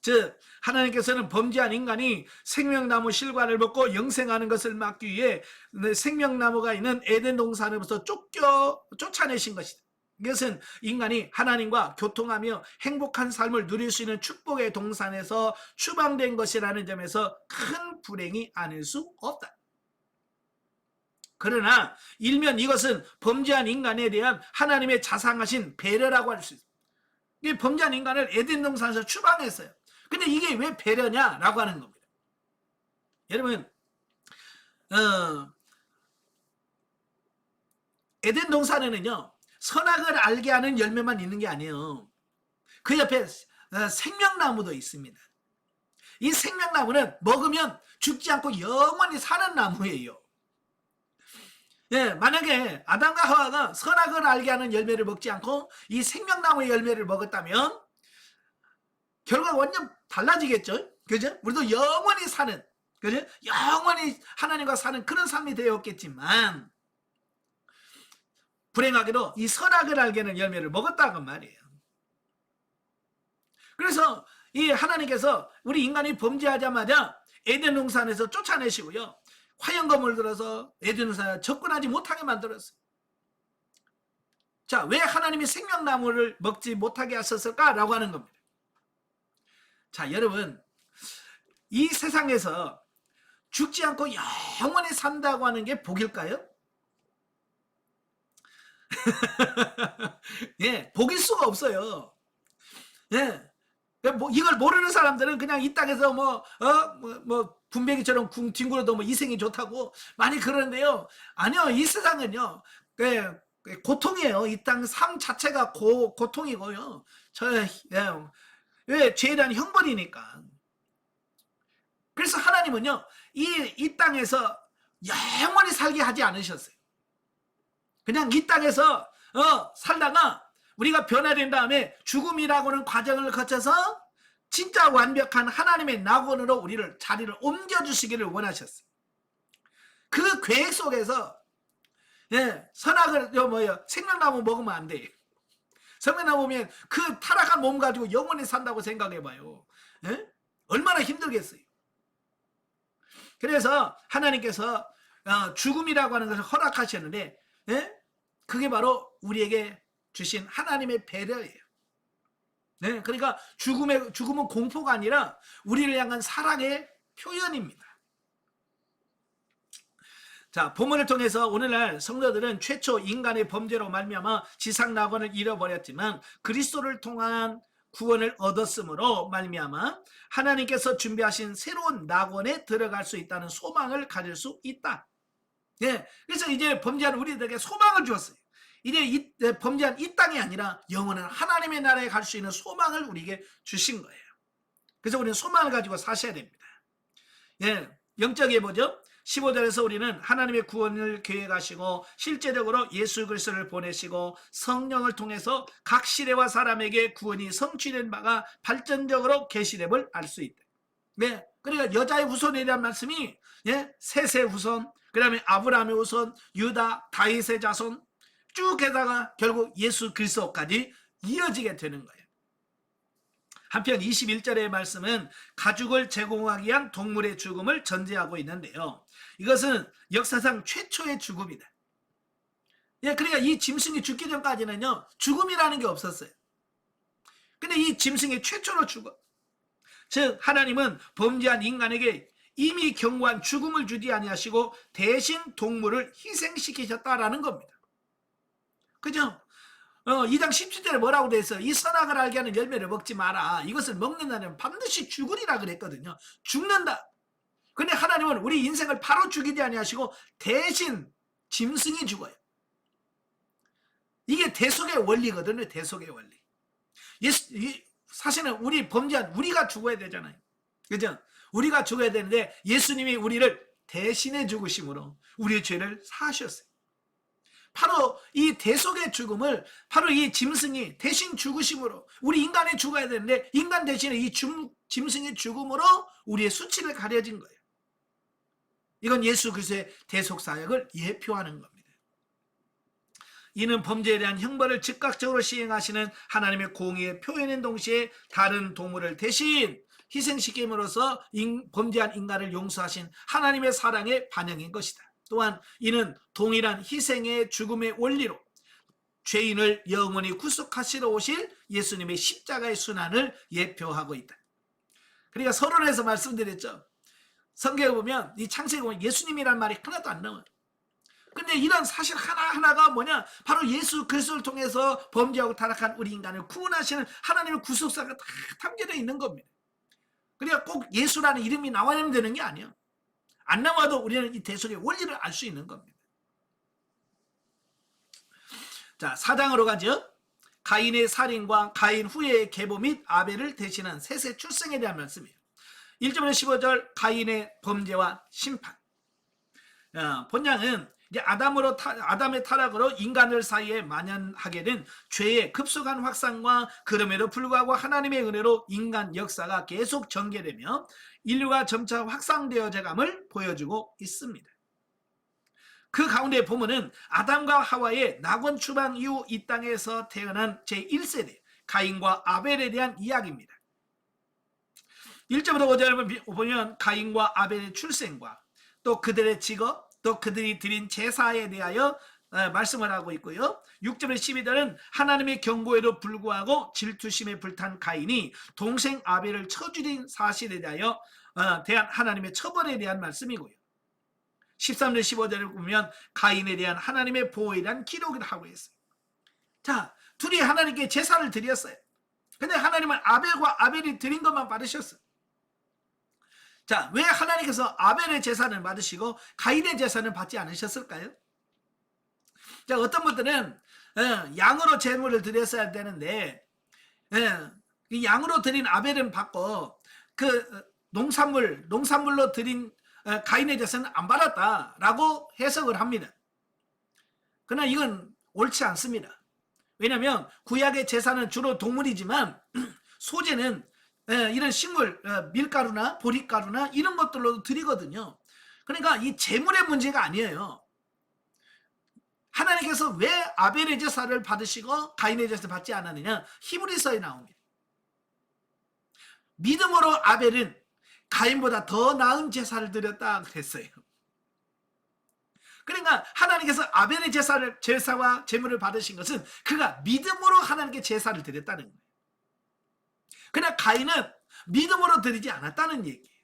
즉 하나님께서는 범죄한 인간이 생명나무 실과를 먹고 영생하는 것을 막기 위해 생명나무가 있는 에덴 동산으로부터 쫓아내신 것이다. 이것은 인간이 하나님과 교통하며 행복한 삶을 누릴 수 있는 축복의 동산에서 추방된 것이라는 점에서 큰 불행이 아닐 수 없다. 그러나 일면 이것은 범죄한 인간에 대한 하나님의 자상하신 배려라고 할 수 있습니다. 범죄한 인간을 에덴 동산에서 추방했어요. 근데 이게 왜 배려냐라고 하는 겁니다. 여러분, 에덴 동산에는요 선악을 알게 하는 열매만 있는 게 아니에요. 그 옆에 생명나무도 있습니다. 이 생명나무는 먹으면 죽지 않고 영원히 사는 나무예요. 만약에 아담과 하와가 선악을 알게 하는 열매를 먹지 않고 이 생명나무의 열매를 먹었다면 결과가 완전 달라지겠죠. 그죠? 우리도 영원히 사는, 그죠? 영원히 하나님과 사는 그런 삶이 되었겠지만 불행하게도 이 선악을 알게 하는 열매를 먹었다고 말이에요. 그래서 이 하나님께서 우리 인간이 범죄하자마자 에덴 동산에서 쫓아내시고요. 화영검을 들어서 에덴 동산에 접근하지 못하게 만들었어요. 자, 왜 하나님이 생명나무를 먹지 못하게 하셨을까라고 하는 겁니다. 자, 여러분, 이 세상에서 죽지 않고 영원히 산다고 하는 게 복일까요? 복일 수가 없어요. 이걸 모르는 사람들은 그냥 이 땅에서 분배기처럼 뒹굴어도 이생이 좋다고 많이 그러는데요. 아니요, 이 세상은요, 고통이에요. 이 땅 삶 자체가 고통이고요. 왜? 죄에 대한 형벌이니까. 그래서 하나님은요, 이 땅에서 영원히 살게 하지 않으셨어요. 그냥 이 땅에서 살다가 우리가 변화된 다음에 죽음이라고는 과정을 거쳐서 진짜 완벽한 하나님의 낙원으로 우리를 자리를 옮겨주시기를 원하셨어요. 그 계획 속에서 선악을 생명나무 먹으면 안 돼. 생명나무 먹으면 그 타락한 몸 가지고 영원히 산다고 생각해봐요. 얼마나 힘들겠어요. 그래서 하나님께서 죽음이라고 하는 것을 허락하셨는데 그게 바로 우리에게 주신 하나님의 배려예요. 그러니까 죽음은 공포가 아니라 우리를 향한 사랑의 표현입니다. 자, 본문을 통해서 오늘날 성도들은 최초 인간의 범죄로 말미암아 지상 낙원을 잃어버렸지만 그리스도를 통한 구원을 얻었으므로 말미암아 하나님께서 준비하신 새로운 낙원에 들어갈 수 있다는 소망을 가질 수 있다. 그래서 이제 범죄한 우리들에게 소망을 주었어요. 이제 범죄한 이 땅이 아니라 영원한 하나님의 나라에 갈 수 있는 소망을 우리에게 주신 거예요. 그래서 우리는 소망을 가지고 사셔야 됩니다. 영적에 보죠. 15절에서 우리는 하나님의 구원을 계획하시고 실제적으로 예수 그리스도를 보내시고 성령을 통해서 각 시대와 사람에게 구원이 성취된 바가 발전적으로 계시됨을 알 수 있다. 그러니까 여자의 후손에 대한 말씀이 셋의 후손, 그 다음에 아브라함의 후손, 유다, 다윗의 자손 쭉 해다가 결국 예수 그리스도까지 이어지게 되는 거예요. 한편 21절의 말씀은 가죽을 제공하기 위한 동물의 죽음을 전제하고 있는데요. 이것은 역사상 최초의 죽음이다. 그러니까 이 짐승이 죽기 전까지는요, 죽음이라는 게 없었어요. 근데 이 짐승이 최초로 죽어. 즉 하나님은 범죄한 인간에게 이미 경고한 죽음을 주지 아니하시고 대신 동물을 희생시키셨다라는 겁니다. 그죠? 2장 17절에 뭐라고 돼 있어요? 이 선악을 알게 하는 열매를 먹지 마라. 이것을 먹는 날은 반드시 죽으리라 그랬거든요. 죽는다. 근데 하나님은 우리 인생을 바로 죽이지 아니하시고 대신 짐승이 죽어요. 이게 대속의 원리거든요. 대속의 원리. 사실은 우리 범죄한 우리가 죽어야 되잖아요. 그죠? 우리가 죽어야 되는데 예수님이 우리를 대신해 죽으심으로 우리의 죄를 사하셨어요. 바로 이 대속의 죽음을 바로 이 짐승이 대신 죽으심으로 우리 인간이 죽어야 되는데 인간 대신에 이 짐승의 죽음으로 우리의 수치를 가려진 거예요. 이건 예수 그리스도의 대속 사역을 예표하는 겁니다. 이는 범죄에 대한 형벌을 즉각적으로 시행하시는 하나님의 공의의 표현인 동시에 다른 동물을 대신 희생시킴으로써 범죄한 인간을 용서하신 하나님의 사랑의 반영인 것이다. 또한 이는 동일한 희생의 죽음의 원리로 죄인을 영원히 구속하시러 오실 예수님의 십자가의 순환을 예표하고 있다. 그러니까 서론에서 말씀드렸죠. 성경에 보면 이 창세기에 보면 예수님이란 말이 하나도 안 나와요. 근데 이런 사실 하나하나가 뭐냐? 바로 예수 그리스도를 통해서 범죄하고 타락한 우리 인간을 구원하시는 하나님의 구속사가 다 담겨져 있는 겁니다. 그러니까 꼭 예수라는 이름이 나와야 되는 게 아니에요. 안 나와도 우리는 이 대속의 원리를 알 수 있는 겁니다. 자, 4장으로 가죠. 가인의 살인과 가인 후의 계보 및 아벨을 대신한 셋의 출생에 대한 말씀이에요. 1절부터 15절 가인의 범죄와 심판. 본장은 이제 아담의 타락으로 인간들 사이에 만연하게 된 죄의 급속한 확산과 그럼에도 불구하고 하나님의 은혜로 인간 역사가 계속 전개되며 인류가 점차 확산되어져감을 보여주고 있습니다. 그 가운데 보면은 아담과 하와의 낙원 추방 이후 이 땅에서 태어난 제1세대 가인과 아벨에 대한 이야기입니다. 1절부터 5절을 보면 가인과 아벨의 출생과 또 그들의 직업, 또 그들이 드린 제사에 대하여 말씀을 하고 있고요. 6절에서 12절은 하나님의 경고에도 불구하고 질투심에 불탄 가인이 동생 아벨을 쳐죽인 사실에 대하여 대한 하나님의 처벌에 대한 말씀이고요. 13절 15절을 보면 가인에 대한 하나님의 보호에 대한 기록을 하고 있어요. 자, 둘이 하나님께 제사를 드렸어요. 근데 하나님은 아벨과 아벨이 드린 것만 받으셨어요. 자, 왜 하나님께서 아벨의 제사를 받으시고 가인의 제사는 받지 않으셨을까요? 자, 어떤 분들은 양으로 제물을 드렸어야 되는데 양으로 드린 아벨은 받고 그 농산물로 드린 가인의 제사는 안 받았다라고 해석을 합니다. 그러나 이건 옳지 않습니다. 왜냐하면 구약의 제사는 주로 동물이지만 소제는 이런 식물, 밀가루나 보리가루나 이런 것들로 드리거든요. 그러니까 이 제물의 문제가 아니에요. 하나님께서 왜 아벨의 제사를 받으시고 가인의 제사를 받지 않았느냐? 히브리서에 나옵니다. 믿음으로 아벨은 가인보다 더 나은 제사를 드렸다 그랬어요. 그러니까 하나님께서 아벨의 제사와 제물을 받으신 것은 그가 믿음으로 하나님께 제사를 드렸다는 거예요. 그러나 가인은 믿음으로 드리지 않았다는 얘기예요.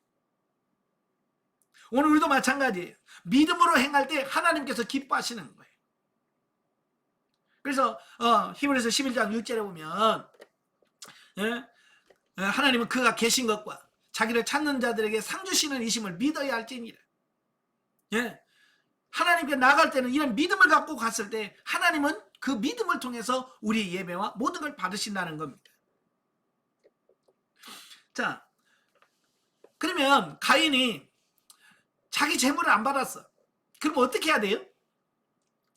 오늘 우리도 마찬가지예요. 믿음으로 행할 때 하나님께서 기뻐하시는 거예요. 그래서 히브리서 11장 6절에 보면 하나님은 그가 계신 것과 자기를 찾는 자들에게 상 주시는 이심을 믿어야 할지니라. 하나님께 나갈 때는 이런 믿음을 갖고 갔을 때 하나님은 그 믿음을 통해서 우리 예배와 모든 걸 받으신다는 겁니다. 자, 그러면 가인이 자기 재물을 안 받았어. 그럼 어떻게 해야 돼요?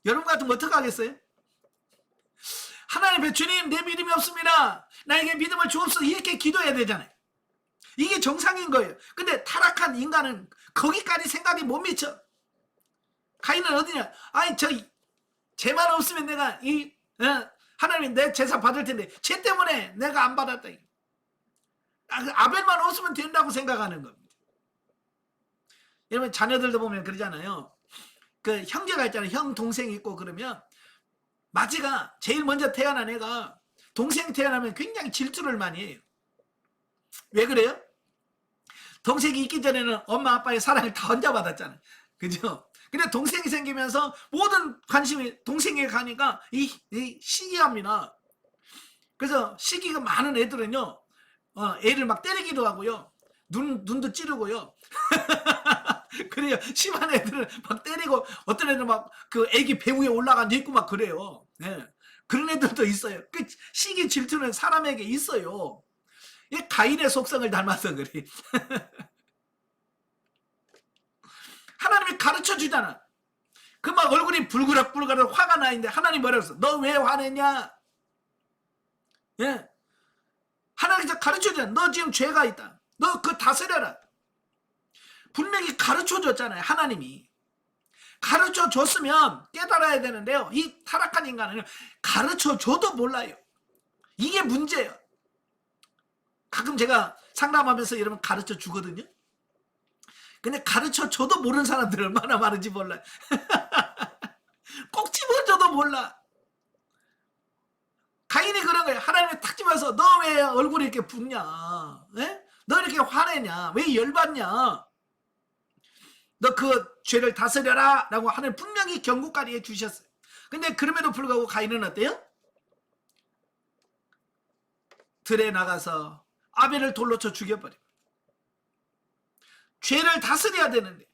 여러분 같으면 어떻게 하겠어요? 하나님, 주님, 내 믿음이 없습니다. 나에게 믿음을 주옵소서. 이렇게 기도해야 되잖아요. 이게 정상인 거예요. 근데 타락한 인간은 거기까지 생각이 못 미쳐. 가인은 어디냐? 아니, 쟤만 없으면 내가 하나님 내 제사 받을 텐데 쟤 때문에 내가 안 받았다. 아벨만 없으면 된다고 생각하는 겁니다. 여러분, 자녀들도 보면 그러잖아요. 그 형제가 있잖아요. 형, 동생이 있고 그러면 마지가 제일 먼저 태어난 애가 동생 태어나면 굉장히 질투를 많이 해요. 왜 그래요? 동생이 있기 전에는 엄마 아빠의 사랑을 다 혼자 받았잖아요. 그죠? 근데 동생이 생기면서 모든 관심이 동생에게 가니까 이 시기합니다. 그래서 시기가 많은 애들은요, 애를 막 때리기도 하고요, 눈도 찌르고요. 그래요. 심한 애들은 막 때리고, 어떤 애들은 막 그 애기 배 위에 올라가 앉아있고 막 그래요. 그런 애들도 있어요. 그 시기 질투는 사람에게 있어요. 이 가인의 속성을 닮아서 그래. 하나님이 가르쳐 주잖아. 그 막 얼굴이 불그락불그락 화가 나 있는데 하나님 뭐라고 했어? 너 왜 화내냐? 하나님께서 가르쳐 주잖아. 너 지금 죄가 있다. 너 그 다스려라. 분명히 가르쳐 줬잖아요. 하나님이 가르쳐 줬으면 깨달아야 되는데요, 이 타락한 인간은 가르쳐 줘도 몰라요. 이게 문제예요. 가끔 제가 상담하면서 여러분 가르쳐 주거든요. 근데 가르쳐 줘도 모르는 사람들 얼마나 많은지 몰라요. 꼭 집어줘도 몰라. 가인이 그런 거예요. 하나님이 탁 집어서 너 왜 얼굴이 이렇게 붓냐? 너 이렇게 화내냐? 왜 열받냐? 너 그 죄를 다스려라 라고 하나님 분명히 경고까지 해주셨어요. 근데 그럼에도 불구하고 가인은 어때요? 들에 나가서 아벨을 돌로 쳐 죽여버려. 죄를 다스려야 되는데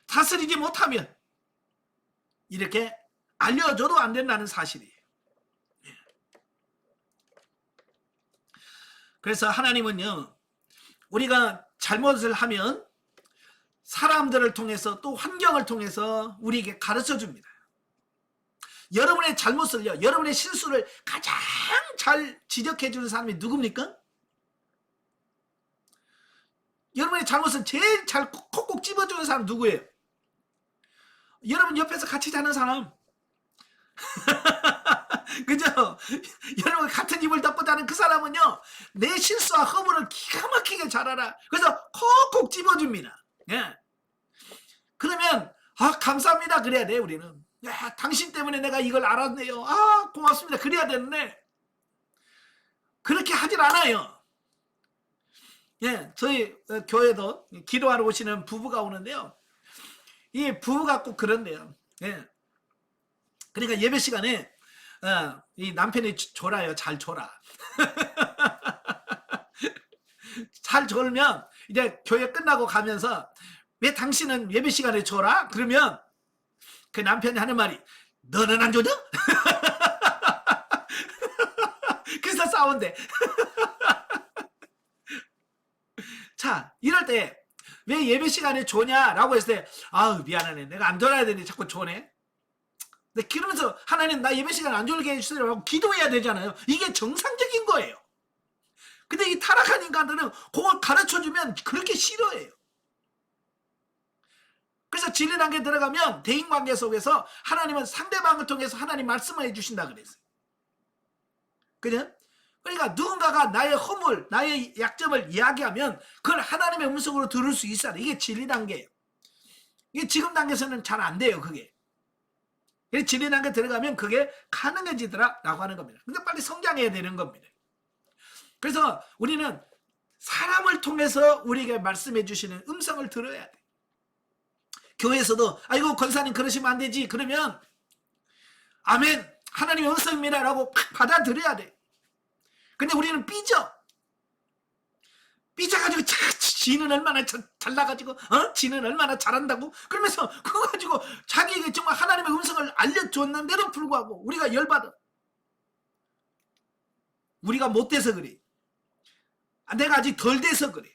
다스리지 못하면 이렇게 알려줘도 안 된다는 사실이에요. 그래서 하나님은요, 우리가 잘못을 하면 사람들을 통해서 또 환경을 통해서 우리에게 가르쳐 줍니다. 여러분의 잘못을요, 여러분의 실수를 가장 잘 지적해 주는 사람이 누굽니까? 여러분의 잘못을 제일 잘 콕콕 집어주는 사람 누구예요? 여러분 옆에서 같이 자는 사람. 그죠? 여러분 같은 입을 덮고 자는 그 사람은요, 내 실수와 허물을 기가 막히게 잘 알아. 그래서 콕콕 집어줍니다. 그러면 감사합니다 그래야 돼. 우리는 당신 때문에 내가 이걸 알았네요. 고맙습니다 그래야 되는데 그렇게 하질 않아요. 저희 교회도 기도하러 오시는 부부가 오는데요, 이 부부가 꼭 그런데요. 그러니까 예배 시간에 이 남편이 졸아요. 잘 졸아. 잘 졸면 이제 교회 끝나고 가면서 왜 당신은 예배 시간에 졸아? 그러면 그 남편이 하는 말이 너는 안 졸아? 그래서 싸운대. 자, 이럴 때 왜 예배 시간에 조냐라고 했을 때 미안하네 내가 안 졸아야 되는데 자꾸 조네. 근데 그러면서 하나님 나 예배 시간 안 졸게 해주세요 하고 기도해야 되잖아요. 이게 정상적인 거예요. 근데 이 타락한 인간들은 그걸 가르쳐주면 그렇게 싫어해요. 그래서 진리 단계에 들어가면 대인관계 속에서 하나님은 상대방을 통해서 하나님 말씀을 해주신다 그랬어요. 그죠? 그러니까 누군가가 나의 허물, 나의 약점을 이야기하면 그걸 하나님의 음성으로 들을 수 있어야 돼. 이게 진리 단계예요. 이게 지금 단계에서는 잘 안 돼요, 그게. 진리 단계 들어가면 그게 가능해지더라 라고 하는 겁니다. 근데 빨리 성장해야 되는 겁니다. 그래서 우리는 사람을 통해서 우리에게 말씀해 주시는 음성을 들어야 돼. 교회에서도 아이고 권사님 그러시면 안 되지 그러면 아멘 하나님의 음성입니다 라고 받아들여야 돼. 근데 우리는 삐져가지고 지는 얼마나 잘나가지고 지는 얼마나 잘한다고 그러면서 그거 가지고 자기에게 정말 하나님의 음성을 알려줬는데도 불구하고 우리가 열받아. 우리가 못돼서 그래. 내가 아직 덜 돼서 그래.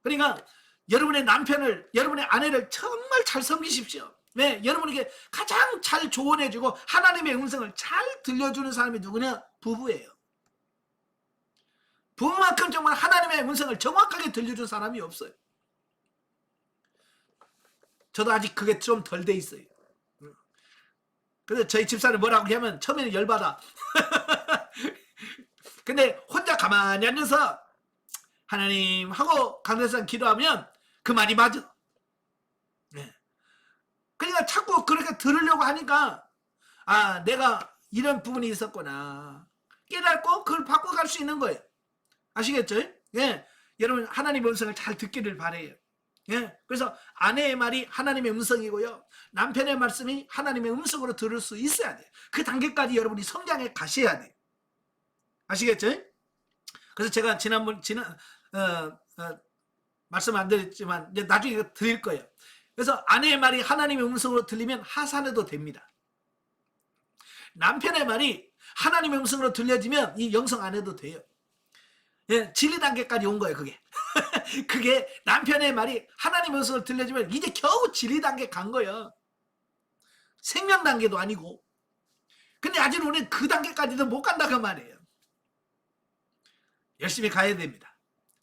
그러니까 여러분의 남편을, 여러분의 아내를 정말 잘 섬기십시오. 네, 여러분에게 가장 잘 조언해주고 하나님의 음성을 잘 들려주는 사람이 누구냐? 부부예요. 부부만큼 정말 하나님의 음성을 정확하게 들려준 사람이 없어요. 저도 아직 그게 좀 덜 돼 있어요. 그래서 저희 집사를 뭐라고 하면 처음에는 열받아. 근데 혼자 가만히 앉아서 하나님 하고 강대상 기도하면 그 말이 맞아. 네. 그러니까 자꾸 그렇게 들으려고 하니까 아 내가 이런 부분이 있었구나 깨닫고 그걸 바꿔갈 수 있는 거예요. 아시겠죠? 예. 여러분 하나님의 음성을 잘 듣기를 바래요. 예. 그래서 아내의 말이 하나님의 음성이고요. 남편의 말씀이 하나님의 음성으로 들을 수 있어야 돼요. 그 단계까지 여러분이 성장해 가셔야 돼요. 아시겠죠? 그래서 제가 말씀 안 드렸지만 이제 나중에 드릴 거예요. 그래서 아내의 말이 하나님의 음성으로 들리면 하산해도 됩니다. 남편의 말이 하나님의 음성으로 들려지면 이 영성 안 해도 돼요. 예, 진리 단계까지 온 거예요, 그게. 그게 남편의 말이 하나님의 음성으로 들려지면 이제 겨우 진리 단계 간 거예요. 생명 단계도 아니고. 근데 아직 우리는 그 단계까지도 못 간다고 말이에요. 열심히 가야 됩니다.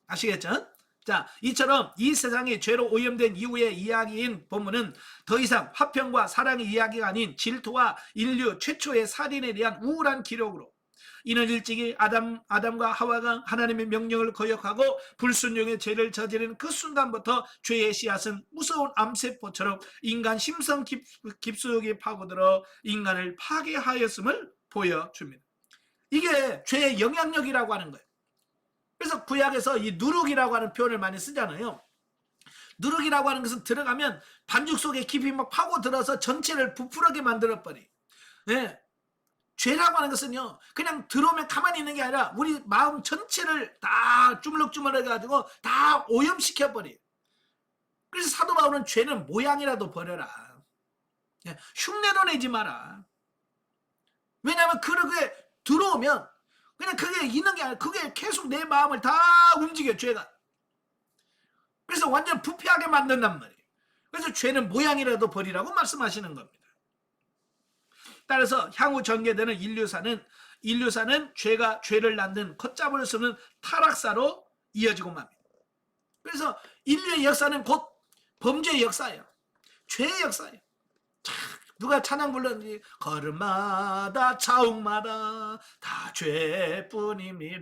아시겠죠? 자, 이처럼 이 세상이 죄로 오염된 이후의 이야기인 본문은 더 이상 화평과 사랑의 이야기가 아닌 질투와 인류 최초의 살인에 대한 우울한 기록으로 이는 일찍이 아담과 하와가 하나님의 명령을 거역하고 불순종의 죄를 저지른 그 순간부터 죄의 씨앗은 무서운 암세포처럼 인간 심성 깊숙이 파고들어 인간을 파괴하였음을 보여줍니다. 이게 죄의 영향력이라고 하는 거예요. 그래서 구약에서 이 누룩이라고 하는 표현을 많이 쓰잖아요. 누룩이라고 하는 것은 들어가면 반죽 속에 깊이 막 파고들어서 전체를 부풀하게 만들어버려요. 네. 죄라고 하는 것은요 그냥 들어오면 가만히 있는 게 아니라 우리 마음 전체를 다 주물럭주물럭 해가지고 다 오염시켜버려요. 그래서 사도 바울은 죄는 모양이라도 버려라. 흉내도 내지 마라. 왜냐하면 그렇게 들어오면 그냥 그게 있는 게 아니라 그게 계속 내 마음을 다 움직여 죄가. 그래서 완전 부패하게 만든단 말이에요. 그래서 죄는 모양이라도 버리라고 말씀하시는 겁니다. 따라서 향후 전개되는 인류사는 죄를 낳는 걷잡을 수 없는 타락사로 이어지고 맙니다. 그래서 인류의 역사는 곧 범죄의 역사예요. 죄의 역사예요. 누가 찬양 불렀는지 걸음마다 자욱마다 다 죄뿐입니다.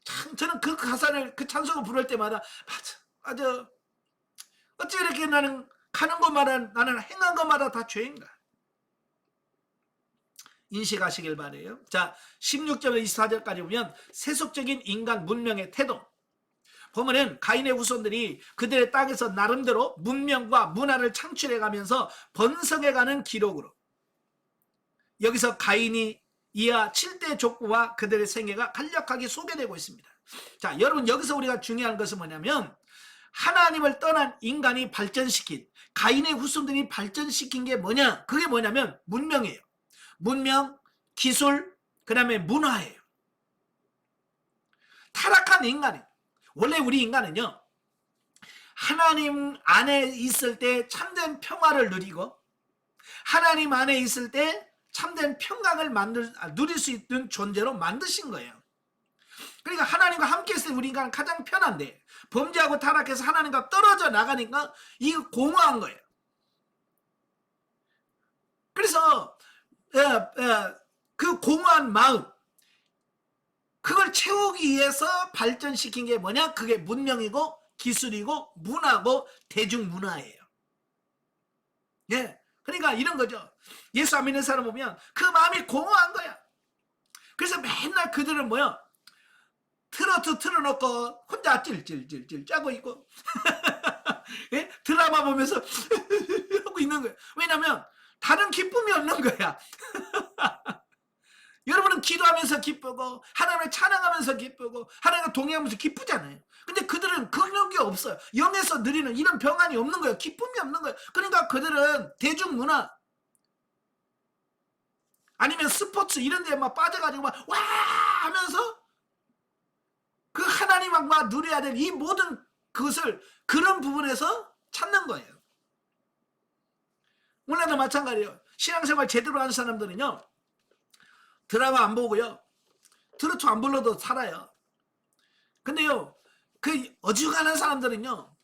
참 저는 그 가사를 그 찬송을 부를 때마다 맞아 어찌 이렇게 나는 가는 것마다 나는 행한 것마다 다 죄인가 인식하시길 바래요. 자 16절에서 24절까지 보면 세속적인 인간 문명의 태도 보면은 가인의 후손들이 그들의 땅에서 나름대로 문명과 문화를 창출해가면서 번성해가는 기록으로 여기서 가인이 이하 7대 족보와 그들의 생애가 간략하게 소개되고 있습니다. 자 여러분 여기서 우리가 중요한 것은 뭐냐면 하나님을 떠난 인간이 발전시킨 가인의 후손들이 발전시킨 게 뭐냐 그게 뭐냐면 문명이에요. 문명, 기술, 그 다음에 문화예요. 타락한 인간이에요. 원래 우리 인간은요 하나님 안에 있을 때 참된 평화를 누리고 하나님 안에 있을 때 참된 평강을 누릴 수 있는 존재로 만드신 거예요. 그러니까 하나님과 함께 있을 때 우리가 가장 편한데 범죄하고 타락해서 하나님과 떨어져 나가니까 이거 공허한 거예요. 그래서 그 공허한 마음, 그걸 채우기 위해서 발전시킨 게 뭐냐? 그게 문명이고 기술이고 문화고 대중문화예요. 예, 그러니까 이런 거죠. 예수 안 믿는 사람 보면 그 마음이 공허한 거야. 그래서 맨날 그들은 뭐야? 트로트 틀어놓고 혼자 찔찔찔찔 짜고 있고 예? 드라마 보면서 하고 있는 거예요. 왜냐면 다른 기쁨이 없는 거야. 여러분은 기도하면서 기쁘고 하나님을 찬양하면서 기쁘고 하나님과 동행하면서 기쁘잖아요. 근데 그들은 그런 게 없어요. 영에서 누리는 이런 평안이 없는 거예요. 기쁨이 없는 거예요. 그러니까 그들은 대중문화 아니면 스포츠 이런 데에 막 빠져가지고 막 와 하면서 그 하나님과 누려야 될 이 모든 그것을 그런 부분에서 찾는 거예요. 오늘도 마찬가지예요. 신앙생활 제대로 하는 사람들은요, 드라마 안 보고요, 트로트 안 불러도 살아요. 근데요, 그 어지간한 사람들은요,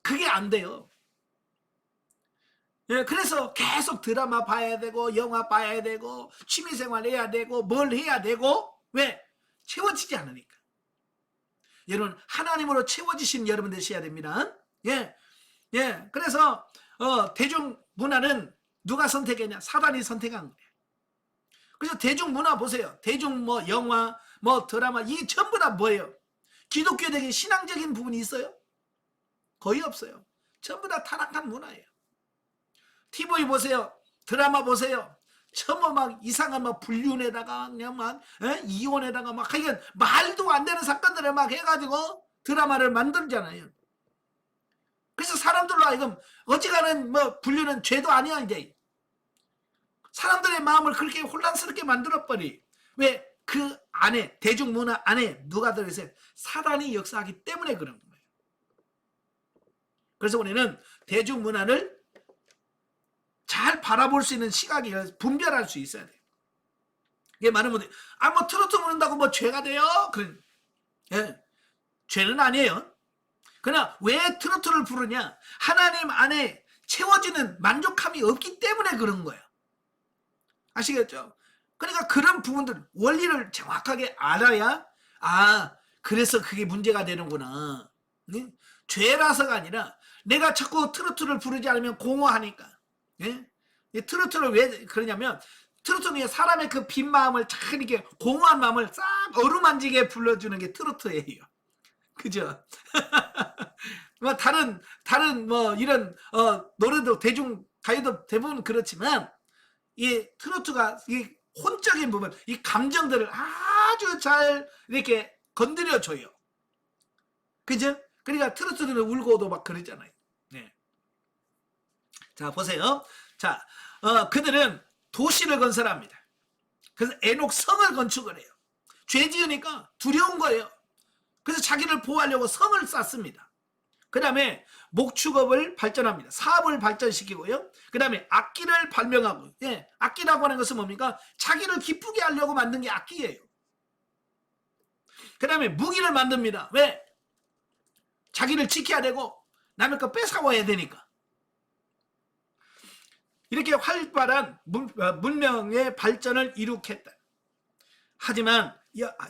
그게 안 돼요. 예, 그래서 계속 드라마 봐야 되고 영화 봐야 되고 취미생활 해야 되고 뭘 해야 되고, 왜? 채워지지 않으니까. 여러분, 하나님으로 채워지신 여러분 되셔야 됩니다. 예, 예. 그래서 대중문화는 누가 선택했냐? 사단이 선택한 거예요. 그래서 대중문화 보세요. 대중 뭐 영화, 뭐 드라마, 이게 전부 다 뭐예요? 기독교적인 신앙적인 부분이 있어요? 거의 없어요. 전부 다 타락한 문화예요. TV 보세요. 드라마 보세요. 전부 막 이상한 막 불륜에다가 그냥 막 이혼에다가 막 하여간 말도 안 되는 사건들을 막 해가지고 드라마를 만들잖아요. 그래서 사람들로 하여금 어지간한 뭐 불륜은 죄도 아니야. 이제 사람들의 마음을 그렇게 혼란스럽게 만들어버리. 왜? 그 안에 대중문화 안에 누가 들어있어요? 사단이 역사하기 때문에 그런 거예요. 그래서 우리는 대중문화를 잘 바라볼 수 있는 시각이 분별할 수 있어야 돼요. 이게 많은 분들이 뭐 트로트 부른다고 뭐 죄가 돼요? 예, 죄는 아니에요. 그러나 왜 트로트를 부르냐? 하나님 안에 채워지는 만족함이 없기 때문에 그런 거예요. 아시겠죠? 그러니까 그런 부분들 원리를 정확하게 알아야 그래서 그게 문제가 되는구나. 네? 죄라서가 아니라 내가 자꾸 트로트를 부르지 않으면 공허하니까. 예? 이 트로트를 왜 그러냐면 트로트는 사람의 그 빈 마음을 쫙 이렇게 공허한 마음을 싹 어루만지게 불러주는 게 트로트예요. 그죠? 뭐 다른 뭐 이런 노래도 대중 가요도 대부분 그렇지만 이 트로트가 이 혼적인 부분, 이 감정들을 아주 잘 이렇게 건드려줘요. 그죠? 그러니까 트로트들은 울고도 막 그러잖아요. 네. 자, 보세요. 자, 그들은 도시를 건설합니다. 그래서 에녹 성을 건축을 해요. 죄 지으니까 두려운 거예요. 그래서 자기를 보호하려고 성을 쌓습니다. 그 다음에 목축업을 발전합니다. 사업을 발전시키고요. 그 다음에 악기를 발명하고, 예, 악기라고 하는 것은 뭡니까? 자기를 기쁘게 하려고 만든 게 악기예요. 그 다음에 무기를 만듭니다. 왜? 자기를 지켜야 되고 남의 거 뺏어와야 되니까. 이렇게 활발한 문명의 발전을 이룩했다. 하지만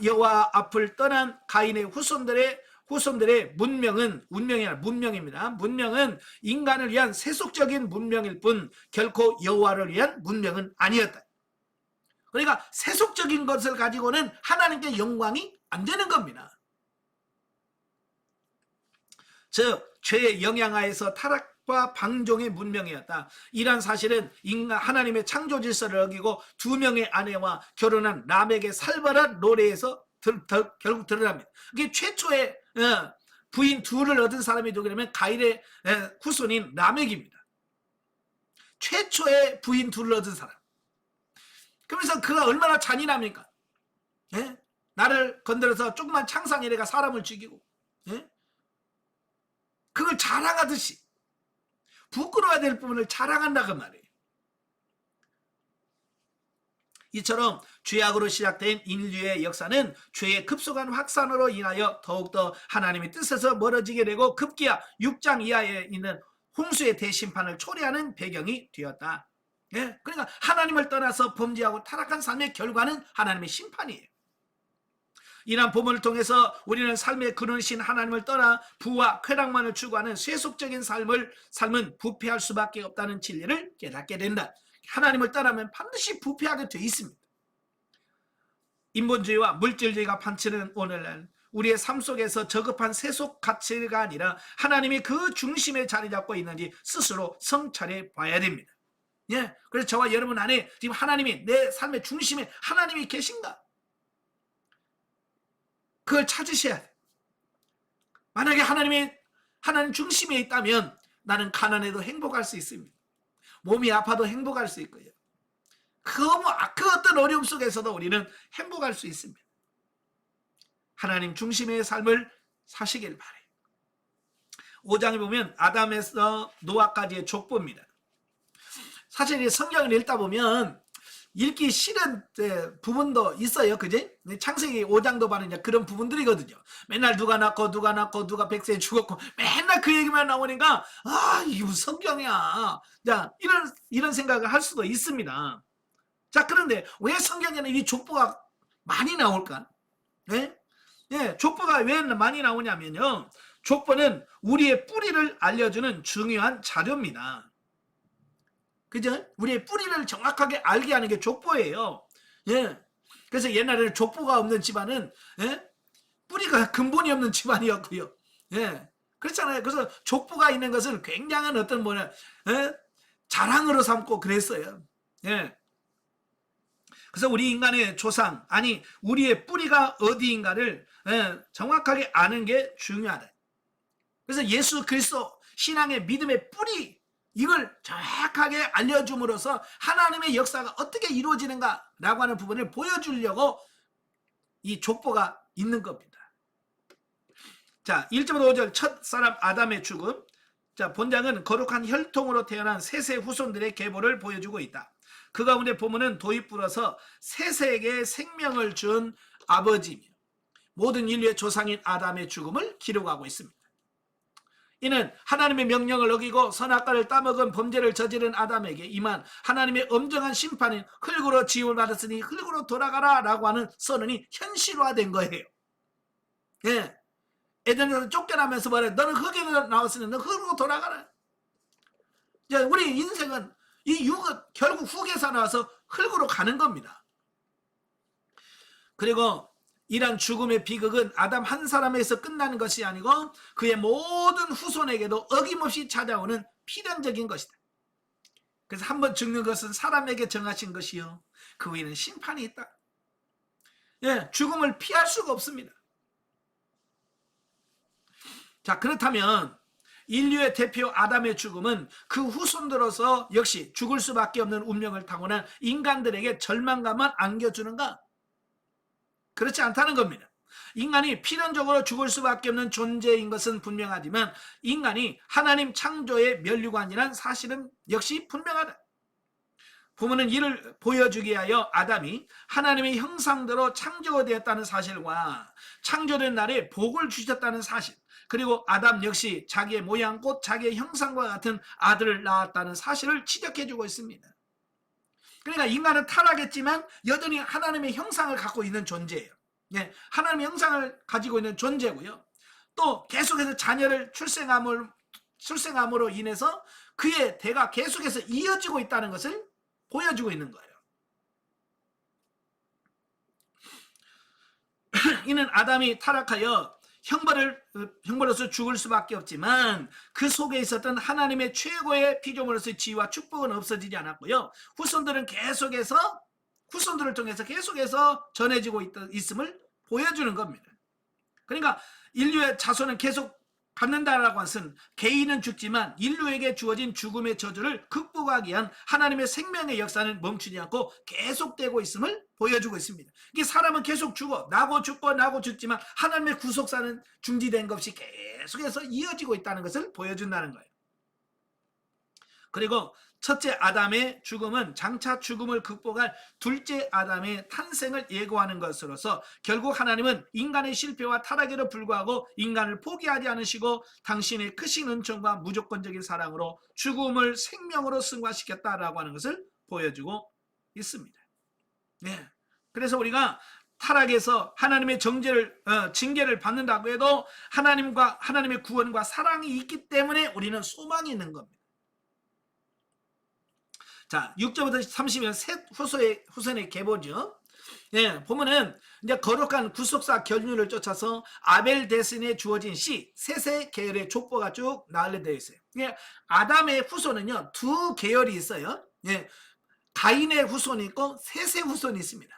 여호와 앞을 떠난 가인의 후손들의 문명은 운명이 아니라 문명입니다. 문명은 인간을 위한 세속적인 문명일 뿐 결코 여호와를 위한 문명은 아니었다. 그러니까 세속적인 것을 가지고는 하나님께 영광이 안 되는 겁니다. 즉 죄의 영향하에서 타락과 방종의 문명이었다. 이러한 사실은 하나님의 창조 질서를 어기고 두 명의 아내와 결혼한 람에게 살벌한 노래에서 결국 드러납니다. 이게 최초의 부인 둘을 얻은 사람이 누구냐면 가인의 후손인 라멕입니다. 최초의 부인 둘을 얻은 사람. 그러면서 그가 얼마나 잔인합니까? 예? 나를 건드려서 조그만 창상이래가 사람을 죽이고, 예? 그걸 자랑하듯이 부끄러워야 될 부분을 자랑한다고 말이에요. 이처럼 죄악으로 시작된 인류의 역사는 죄의 급속한 확산으로 인하여 더욱더 하나님의 뜻에서 멀어지게 되고 급기야 6장 이하에 있는 홍수의 대심판을 초래하는 배경이 되었다. 예? 그러니까 하나님을 떠나서 범죄하고 타락한 삶의 결과는 하나님의 심판이에요. 이러한 본문을 통해서 우리는 삶의 근원이신 하나님을 떠나 부와 쾌락만을 추구하는 세속적인 삶은 부패할 수밖에 없다는 진리를 깨닫게 된다. 하나님을 떠나면 반드시 부패하게 돼 있습니다. 인본주의와 물질주의가 판치는 오늘날 우리의 삶 속에서 저급한 세속 가치가 아니라 하나님이 그 중심에 자리 잡고 있는지 스스로 성찰해 봐야 됩니다. 예, 그래서 저와 여러분 안에 지금 하나님이 내 삶의 중심에 하나님이 계신가? 그걸 찾으셔야 돼. 만약에 하나님 중심에 있다면 나는 가난해도 행복할 수 있습니다. 몸이 아파도 행복할 수 있고요. 그 어떤 어려움 속에서도 우리는 행복할 수 있습니다. 하나님 중심의 삶을 사시길 바라요. 5장에 보면 아담에서 노아까지의 족보입니다. 사실 이 성경을 읽다 보면 읽기 싫은 부분도 있어요. 그지? 창세기 5장도 봐는 이제 그런 부분들이거든요. 맨날 누가 낳고 누가 100세에 죽었고 맨날 그 얘기만 나오니까 이게 무슨 성경이야. 자, 이런 생각을 할 수도 있습니다. 자, 그런데 왜 성경에는 이 족보가 많이 나올까? 네? 예, 족보가 왜 많이 나오냐면요. 족보는 우리의 뿌리를 알려주는 중요한 자료입니다. 그죠? 우리의 뿌리를 정확하게 알게 하는 게 족보예요. 예. 그래서 옛날에는 족보가 없는 집안은, 예? 뿌리가 근본이 없는 집안이었고요. 예. 그렇잖아요. 그래서 족보가 있는 것은 굉장한 어떤 예? 자랑으로 삼고 그랬어요. 예. 그래서 우리 인간의 조상, 아니, 우리의 뿌리가 어디인가를 정확하게 아는 게 중요하다. 그래서 예수 그리스도 신앙의 믿음의 뿌리, 이걸 정확하게 알려줌으로써 하나님의 역사가 어떻게 이루어지는가라고 하는 부분을 보여주려고 이 족보가 있는 겁니다. 자, 1절부터 5절 첫 사람 아담의 죽음. 자, 본장은 거룩한 혈통으로 태어난 셋의 후손들의 계보를 보여주고 있다. 그 가운데 보면은 도입부로서 셋에게 생명을 준 아버지며 모든 인류의 조상인 아담의 죽음을 기록하고 있습니다. 이는 하나님의 명령을 어기고 선악과를 따먹은 범죄를 저지른 아담에게 임한 하나님의 엄정한 심판인 흙으로 지음을 받았으니 흙으로 돌아가라 라고 하는 선언이 현실화된 거예요. 예. 에덴에서 쫓겨나면서 말해, 너는 흙에서 나왔으니 너 흙으로 돌아가라. 이제 우리 인생은 이 육은 결국 흙에서 나와서 흙으로 가는 겁니다. 그리고 이러한 죽음의 비극은 아담 한 사람에서 끝나는 것이 아니고 그의 모든 후손에게도 어김없이 찾아오는 필연적인 것이다. 그래서 한번 죽는 것은 사람에게 정하신 것이요 그 후에는 심판이 있다. 예, 죽음을 피할 수가 없습니다. 자, 그렇다면 인류의 대표 아담의 죽음은 그 후손들로서 역시 죽을 수밖에 없는 운명을 타고난 인간들에게 절망감만 안겨주는가? 그렇지 않다는 겁니다. 인간이 필연적으로 죽을 수밖에 없는 존재인 것은 분명하지만 인간이 하나님 창조의 면류관이란 사실은 역시 분명하다. 부모는 이를 보여주기 위하여 아담이 하나님의 형상대로 창조되었다는 사실과 창조된 날에 복을 주셨다는 사실, 그리고 아담 역시 자기의 모양 곧 자기의 형상과 같은 아들을 낳았다는 사실을 지적해주고 있습니다. 그러니까 인간은 타락했지만 여전히 하나님의 형상을 갖고 있는 존재예요. 예, 하나님의 형상을 가지고 있는 존재고요. 또 계속해서 자녀를 출생함으로 인해서 그의 대가 계속해서 이어지고 있다는 것을 보여주고 있는 거예요. 이는 아담이 타락하여 형벌로서 죽을 수밖에 없지만 그 속에 있었던 하나님의 최고의 피조물로서의 지위와 축복은 없어지지 않았고요. 후손들을 통해서 계속해서 전해지고 있음을 보여주는 겁니다. 그러니까 인류의 자손은 계속 갖는다라고 한 것은 개인은 죽지만 인류에게 주어진 죽음의 저주를 극복하기 위한 하나님의 생명의 역사는 멈추지 않고 계속되고 있음을 보여주고 있습니다. 이게 사람은 계속 죽어 나고 죽지만 하나님의 구속사는 중지된 것이 계속해서 이어지고 있다는 것을 보여준다는 거예요. 그리고 첫째 아담의 죽음은 장차 죽음을 극복할 둘째 아담의 탄생을 예고하는 것으로서 결국 하나님은 인간의 실패와 타락에도 불구하고 인간을 포기하지 않으시고 당신의 크신 은총과 무조건적인 사랑으로 죽음을 생명으로 승화시켰다라고 하는 것을 보여주고 있습니다. 네. 그래서 우리가 타락에서 하나님의 징계를 받는다고 해도 하나님의 구원과 사랑이 있기 때문에 우리는 소망이 있는 겁니다. 자, 6절부터 30년 셋 후손의 계보죠. 예, 보면은 이제 거룩한 구속사 결륜을 쫓아서 아벨 데슨에 주어진 씨 셋의 계열의 족보가 쭉 나열되어 있어요. 예, 아담의 후손은요 두 계열이 있어요. 예, 가인의 후손이 있고 셋의 후손이 있습니다.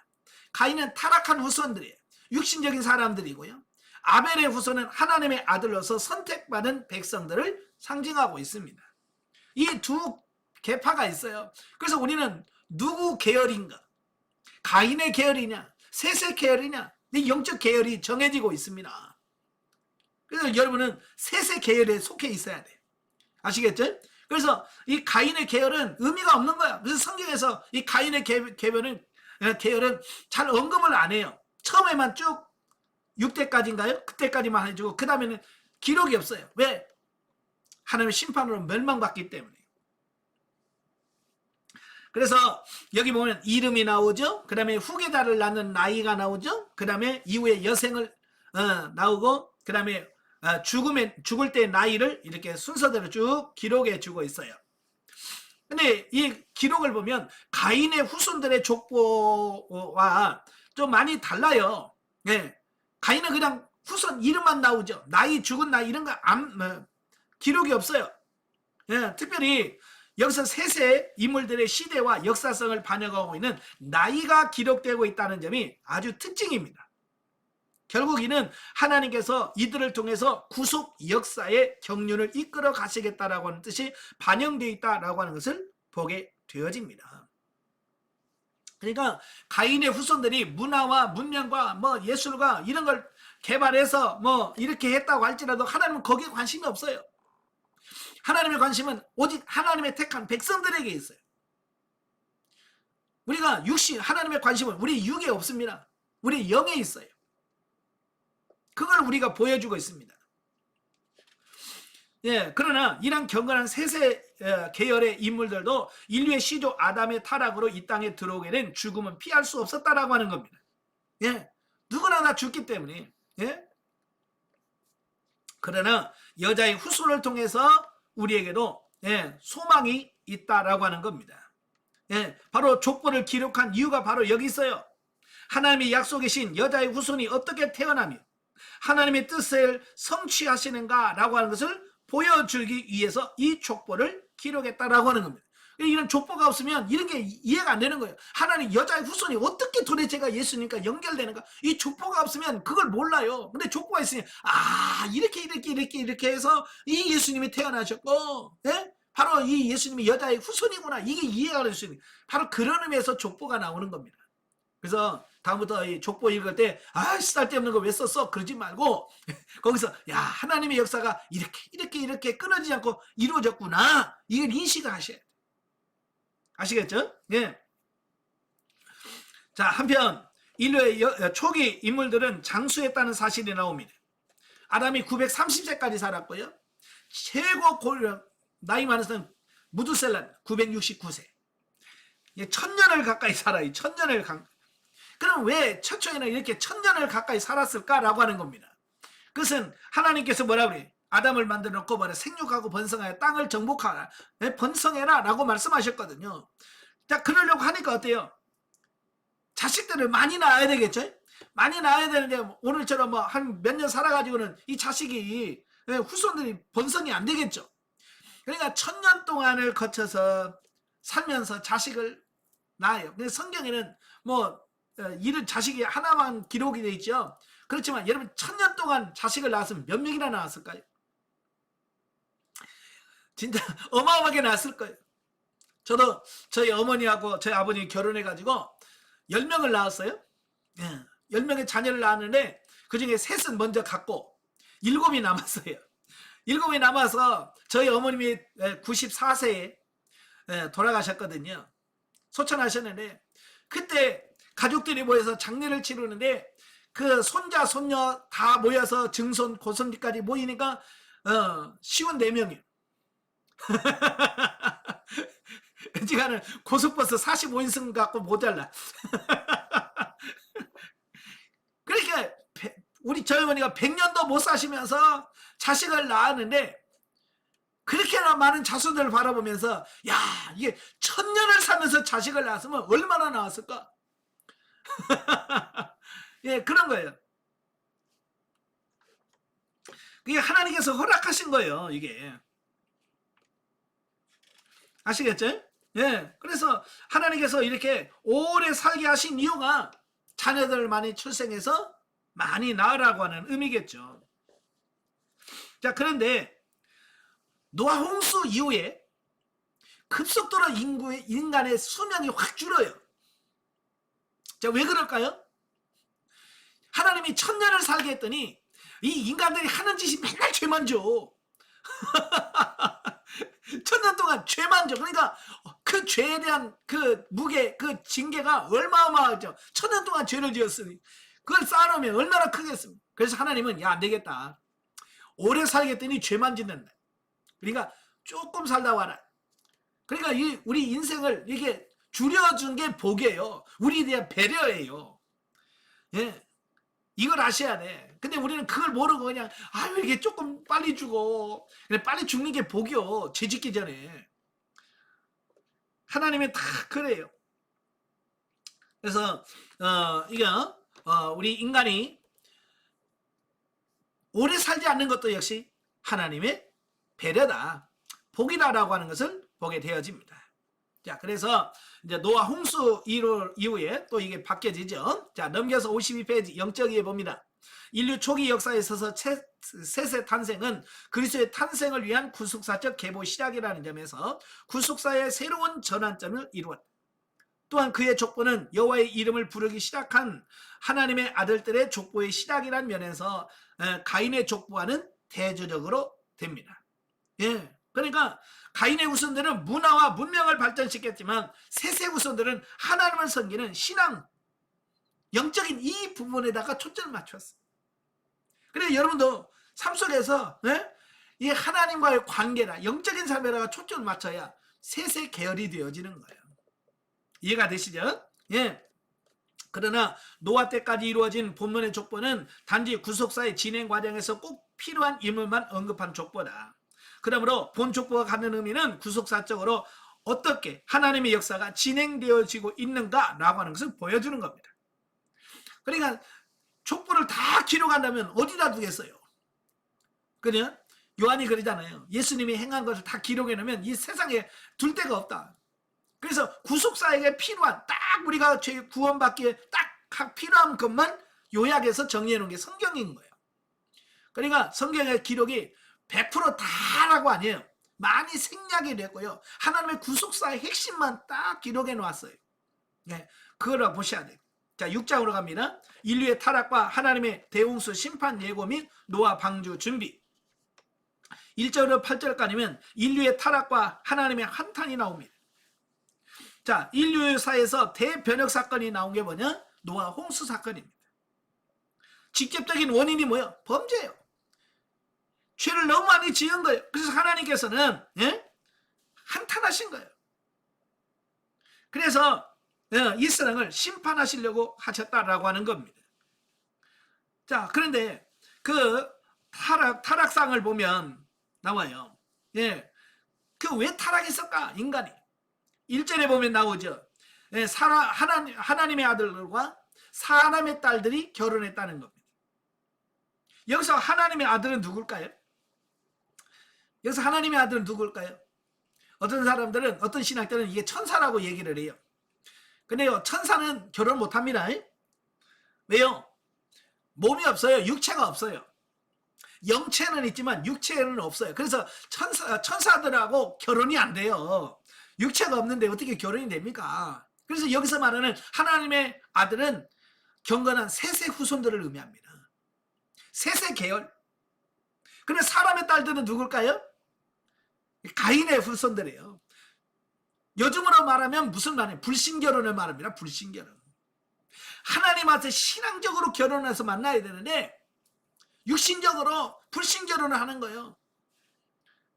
가인은 타락한 후손들이에요. 육신적인 사람들이고요. 아벨의 후손은 하나님의 아들로서 선택받은 백성들을 상징하고 있습니다. 이 두 계파가 있어요. 그래서 우리는 누구 계열인가? 가인의 계열이냐? 셋의 계열이냐? 이 영적 계열이 정해지고 있습니다. 그래서 여러분은 셋의 계열에 속해 있어야 돼요. 아시겠죠? 그래서 이 가인의 계열은 의미가 없는 거야. 그래서 성경에서 이 가인의 계열은 잘 언급을 안 해요. 처음에만 쭉 6대까지인가요? 그때까지만 해주고 그 다음에는 기록이 없어요. 왜? 하나님의 심판으로 멸망받기 때문에. 그래서 여기 보면 이름이 나오죠. 그 다음에 후계자를 낳는 나이가 나오죠. 그 다음에 이후에 여생을 나오고 그 다음에 죽을 때 나이를 이렇게 순서대로 쭉 기록해 주고 있어요. 근데 이 기록을 보면 가인의 후손들의 족보와 좀 많이 달라요. 예. 가인은 그냥 후손 이름만 나오죠. 나이, 죽은 나이 이런 거 기록이 없어요. 예. 특별히 여기서 셋의 인물들의 시대와 역사성을 반영하고 있는 나이가 기록되고 있다는 점이 아주 특징입니다. 결국 이는 하나님께서 이들을 통해서 구속 역사의 경륜을 이끌어 가시겠다라고 하는 뜻이 반영되어 있다라고 하는 것을 보게 되어집니다. 그러니까 가인의 후손들이 문화와 문명과 뭐 예술과 이런 걸 개발해서 뭐 이렇게 했다고 할지라도 하나님은 거기에 관심이 없어요. 하나님의 관심은 오직 하나님의 택한 백성들에게 있어요. 우리가 하나님의 관심은 우리 육에 없습니다. 우리 영에 있어요. 그걸 우리가 보여주고 있습니다. 예, 그러나 이런 경건한 셋의 계열의 인물들도 인류의 시조 아담의 타락으로 이 땅에 들어오게 된 죽음은 피할 수 없었다라고 하는 겁니다. 예, 누구나 다 죽기 때문에. 예? 그러나 여자의 후손을 통해서 우리에게도 소망이 있다라고 하는 겁니다. 예, 바로 족보를 기록한 이유가 바로 여기 있어요. 하나님의 약속이신 여자의 후손이 어떻게 태어나며 하나님의 뜻을 성취하시는가라고 하는 것을 보여주기 위해서 이 족보를 기록했다라고 하는 겁니다. 이런 족보가 없으면 이런 게 이해가 안 되는 거예요. 하나님 여자의 후손이 어떻게 도대체가 예수님과 연결되는가? 이 족보가 없으면 그걸 몰라요. 근데 족보가 있으니 이렇게 해서 이 예수님이 태어나셨고, 예? 바로 이 예수님이 여자의 후손이구나. 이게 이해가 될 수 있는 바로 그런 의미에서 족보가 나오는 겁니다. 그래서 다음부터 이 족보 읽을 때 쓸데없는 거 왜 썼어? 그러지 말고 거기서 하나님의 역사가 이렇게 끊어지지 않고 이루어졌구나. 이걸 인식을 하셔야 돼요. 아시겠죠? 예. 자, 한편 인류의 초기 인물들은 장수했다는 사실이 나옵니다. 아담이 930세까지 살았고요. 최고 나이 많은 무두셀라 969세. 1000년을 가까이 살아요. 1000년을 그럼 왜 최초에는 이렇게 1000년을 가까이 살았을까라고 하는 겁니다. 그것은 하나님께서 뭐라 그래요? 아담을 만들어 놓고 말해 생육하고 번성하여 땅을 정복하라. 번성해라 라고 말씀하셨거든요. 자, 그러려고 하니까 어때요? 자식들을 많이 낳아야 되겠죠? 많이 낳아야 되는데 오늘처럼 뭐 한 몇 년 살아가지고는 이 자식이 후손들이 번성이 안 되겠죠. 그러니까 1000년 동안을 거쳐서 살면서 자식을 낳아요. 근데 성경에는 뭐 이런 자식이 하나만 기록이 되어 있죠. 그렇지만 여러분 1000년 동안 자식을 낳았으면 몇 명이나 낳았을까요? 진짜 어마어마하게 낳았을 거예요. 저도 저희 어머니하고 저희 아버님이 결혼해가지고 10명을 낳았어요. 10명의 자녀를 낳았는데 그중에 셋은 먼저 갔고 7이 남았어요. 7이 남아서 저희 어머님이 94세에 돌아가셨거든요. 소천하셨는데 그때 가족들이 모여서 장례를 치르는데 그 손자 손녀 다 모여서 증손 고손지까지 모이니까 시운 4명이요. 지가는 고속버스 45인승 갖고 모자라. 그러니까 우리 젊은이가 100년도 못 사시면서 자식을 낳았는데 그렇게나 많은 자손들을 바라보면서 야 이게 1000년을 살면서 자식을 낳았으면 얼마나 나왔을까. 예, 그런 거예요. 그게 하나님께서 허락하신 거예요. 이게 아시겠죠? 예, 그래서 하나님께서 이렇게 오래 살게 하신 이유가 자녀들을 많이 출생해서 많이 낳으라고 하는 의미겠죠. 자, 그런데 노아 홍수 이후에 급속도로 인간의 수명이 확 줄어요. 자, 왜 그럴까요? 하나님이 1000년을 살게 했더니 이 인간들이 하는 짓이 맨날 죄만 져. 1000년 동안 죄만 져. 그러니까 그 죄에 대한 그 무게, 그 징계가 어마어마하죠. 1000년 동안 죄를 지었으니 그걸 쌓아놓으면 얼마나 크겠습니까? 그래서 하나님은 야, 안 되겠다. 오래 살겠더니 죄만 짓는다. 그러니까 조금 살다 와라. 그러니까 우리 인생을 이게 줄여준 게 복이에요. 우리에 대한 배려예요. 예, 이걸 아셔야 돼. 근데 우리는 그걸 모르고 그냥 왜 이렇게 조금 빨리 죽어. 그래, 빨리 죽는 게 복이요. 죄 짓기 전에. 하나님은 다 그래요. 그래서 이게 우리 인간이 오래 살지 않는 것도 역시 하나님의 배려다. 복이다라고 하는 것을 보게 되어집니다. 자, 그래서 이제 노아 홍수 이후에 또 이게 바뀌어지죠. 자, 넘겨서 52페이지 영적 이해 봅니다. 인류 초기 역사에 있어서 셋의 탄생은 그리스도의 탄생을 위한 구속사적 계보 시작이라는 점에서 구속사의 새로운 전환점을 이루었다. 또한 그의 족보는 여호와의 이름을 부르기 시작한 하나님의 아들들의 족보의 시작이라는 면에서 가인의 족보와는 대조적으로 됩니다. 예, 그러니까 가인의 후손들은 문화와 문명을 발전시켰지만 셋의 후손들은 하나님을 섬기는 신앙, 영적인 이 부분에다가 초점을 맞췄어요. 그래서 여러분도 삶 속에서 이 하나님과의 관계나 영적인 삶에다가 초점을 맞춰야 셋의 계열이 되어지는 거예요. 이해가 되시죠? 예. 그러나 노아 때까지 이루어진 본문의 족보는 단지 구속사의 진행 과정에서 꼭 필요한 인물만 언급한 족보다. 그러므로 본 족보가 갖는 의미는 구속사적으로 어떻게 하나님의 역사가 진행되어지고 있는가라고 하는 것을 보여주는 겁니다. 그러니까 족보를 다 기록한다면 어디다 두겠어요? 그냥 요한이 그러잖아요. 예수님이 행한 것을 다 기록해 놓으면 이 세상에 둘 데가 없다. 그래서 구속사에게 필요한 딱 우리가 죄 구원받기에 딱 필요한 것만 요약해서 정리해 놓은 게 성경인 거예요. 그러니까 성경의 기록이 100% 다라고 아니에요. 많이 생략이 됐고요. 하나님의 구속사의 핵심만 딱 기록해 놓았어요. 네, 그거를 보셔야 돼요. 자, 6장으로 갑니다. 인류의 타락과 하나님의 대홍수 심판 예고 및 노아 방주 준비. 1절로 8절까지면 인류의 타락과 하나님의 한탄이 나옵니다. 자, 인류사에서 대변혁 사건이 나온 게 뭐냐? 노아 홍수 사건입니다. 직접적인 원인이 뭐예요? 범죄예요. 죄를 너무 많이 지은 거예요. 그래서 하나님께서는 한탄하신 거예요. 그래서 이 세상을 심판하시려고 하셨다라고 하는 겁니다. 자, 그런데 그 타락상을 보면 나와요. 예, 그 왜 타락했을까? 인간이 1절에 보면 나오죠. 예, 하나님의 아들들과 사람의 딸들이 결혼했다는 겁니다. 여기서 하나님의 아들은 누굴까요? 여기서 하나님의 아들은 누굴까요? 어떤 사람들은, 어떤 신학들은 이게 천사라고 얘기를 해요. 근데요, 천사는 결혼 못합니다. 왜요? 몸이 없어요. 육체가 없어요. 영체는 있지만 육체는 없어요. 그래서 천사들하고 결혼이 안 돼요. 육체가 없는데 어떻게 결혼이 됩니까? 그래서 여기서 말하는 하나님의 아들은 경건한 셋의 후손들을 의미합니다. 셋의 계열. 그러면 사람의 딸들은 누굴까요? 가인의 후손들이에요. 요즘으로 말하면 무슨 말이에요? 불신결혼을 말합니다. 불신결혼. 하나님 앞에 신앙적으로 결혼해서 만나야 되는데 육신적으로 불신결혼을 하는 거예요.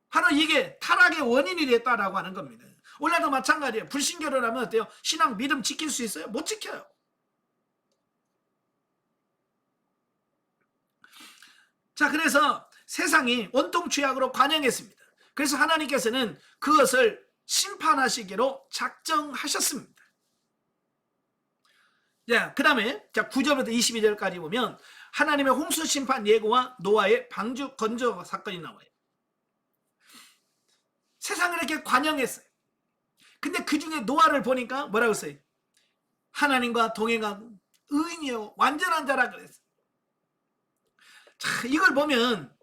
바로 이게 타락의 원인이 됐다라고 하는 겁니다. 오늘도 마찬가지예요. 불신결혼하면 어때요? 신앙 믿음 지킬 수 있어요? 못 지켜요. 자, 그래서 세상이 온통 죄악으로 관영했습니다. 그래서 하나님께서는 그것을 심판하시기로 작정하셨습니다. 자, 그 다음에 9절부터 22절까지 보면 하나님의 홍수 심판 예고와 노아의 방주 건조 사건이 나와요. 세상을 이렇게 관영했어요. 근데 그 중에 노아를 보니까 뭐라고 써요? 하나님과 동행하고 의인이요 완전한 자라 그랬어요. 자, 이걸 보면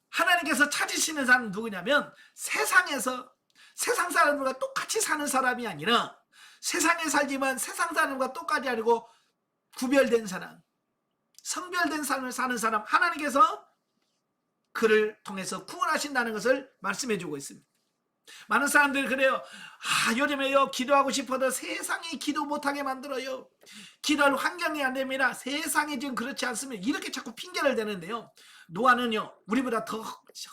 하나님께서 찾으시는 사람은 누구냐면 세상에서 세상 사람들과 똑같이 사는 사람이 아니라 세상에 살지만 세상 사람과 똑같이 아니고 구별된 사람, 성별된 삶을 사는 사람, 하나님께서 그를 통해서 구원하신다는 것을 말씀해 주고 있습니다. 많은 사람들이 그래요. 요즘에요 기도하고 싶어도 세상이 기도 못하게 만들어요. 기도할 환경이 안 됩니다. 세상이 지금 그렇지 않습니다. 이렇게 자꾸 핑계를 대는데요. 노아는요 우리보다 더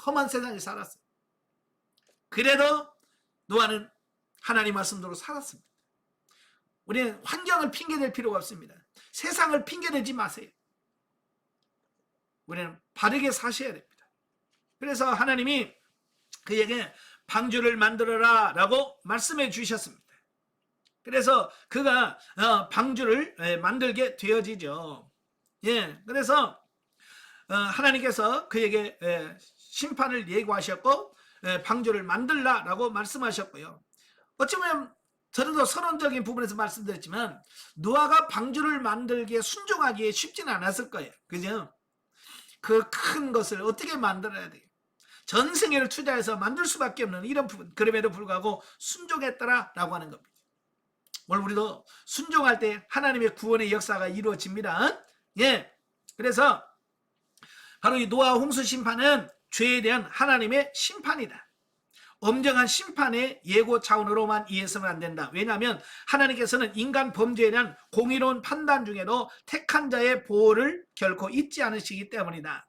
험한 세상에 살았어요. 그래도 노아는 하나님 말씀대로 살았습니다. 우리는 환경을 핑계댈 필요가 없습니다. 세상을 핑계대지 마세요. 우리는 바르게 사셔야 됩니다. 그래서 하나님이 그에게 방주를 만들어라 라고 말씀해 주셨습니다. 그래서 그가 방주를 만들게 되어지죠. 예, 그래서 하나님께서 그에게 심판을 예고하셨고 방주를 만들라 라고 말씀하셨고요. 어쩌면 저도 서론적인 부분에서 말씀드렸지만 노아가 방주를 만들기에 순종하기에 쉽지는 않았을 거예요. 그죠? 그 큰 것을 어떻게 만들어야 돼요? 전생애를 투자해서 만들 수밖에 없는 이런 부분, 그럼에도 불구하고 순종했더라라고 하는 겁니다. 오늘 우리도 순종할 때 하나님의 구원의 역사가 이루어집니다. 예, 그래서 바로 이 노아 홍수 심판은 죄에 대한 하나님의 심판이다. 엄정한 심판의 예고 차원으로만 이해해서는 안 된다. 왜냐하면 하나님께서는 인간 범죄에 대한 공의로운 판단 중에도 택한 자의 보호를 결코 잊지 않으시기 때문이다.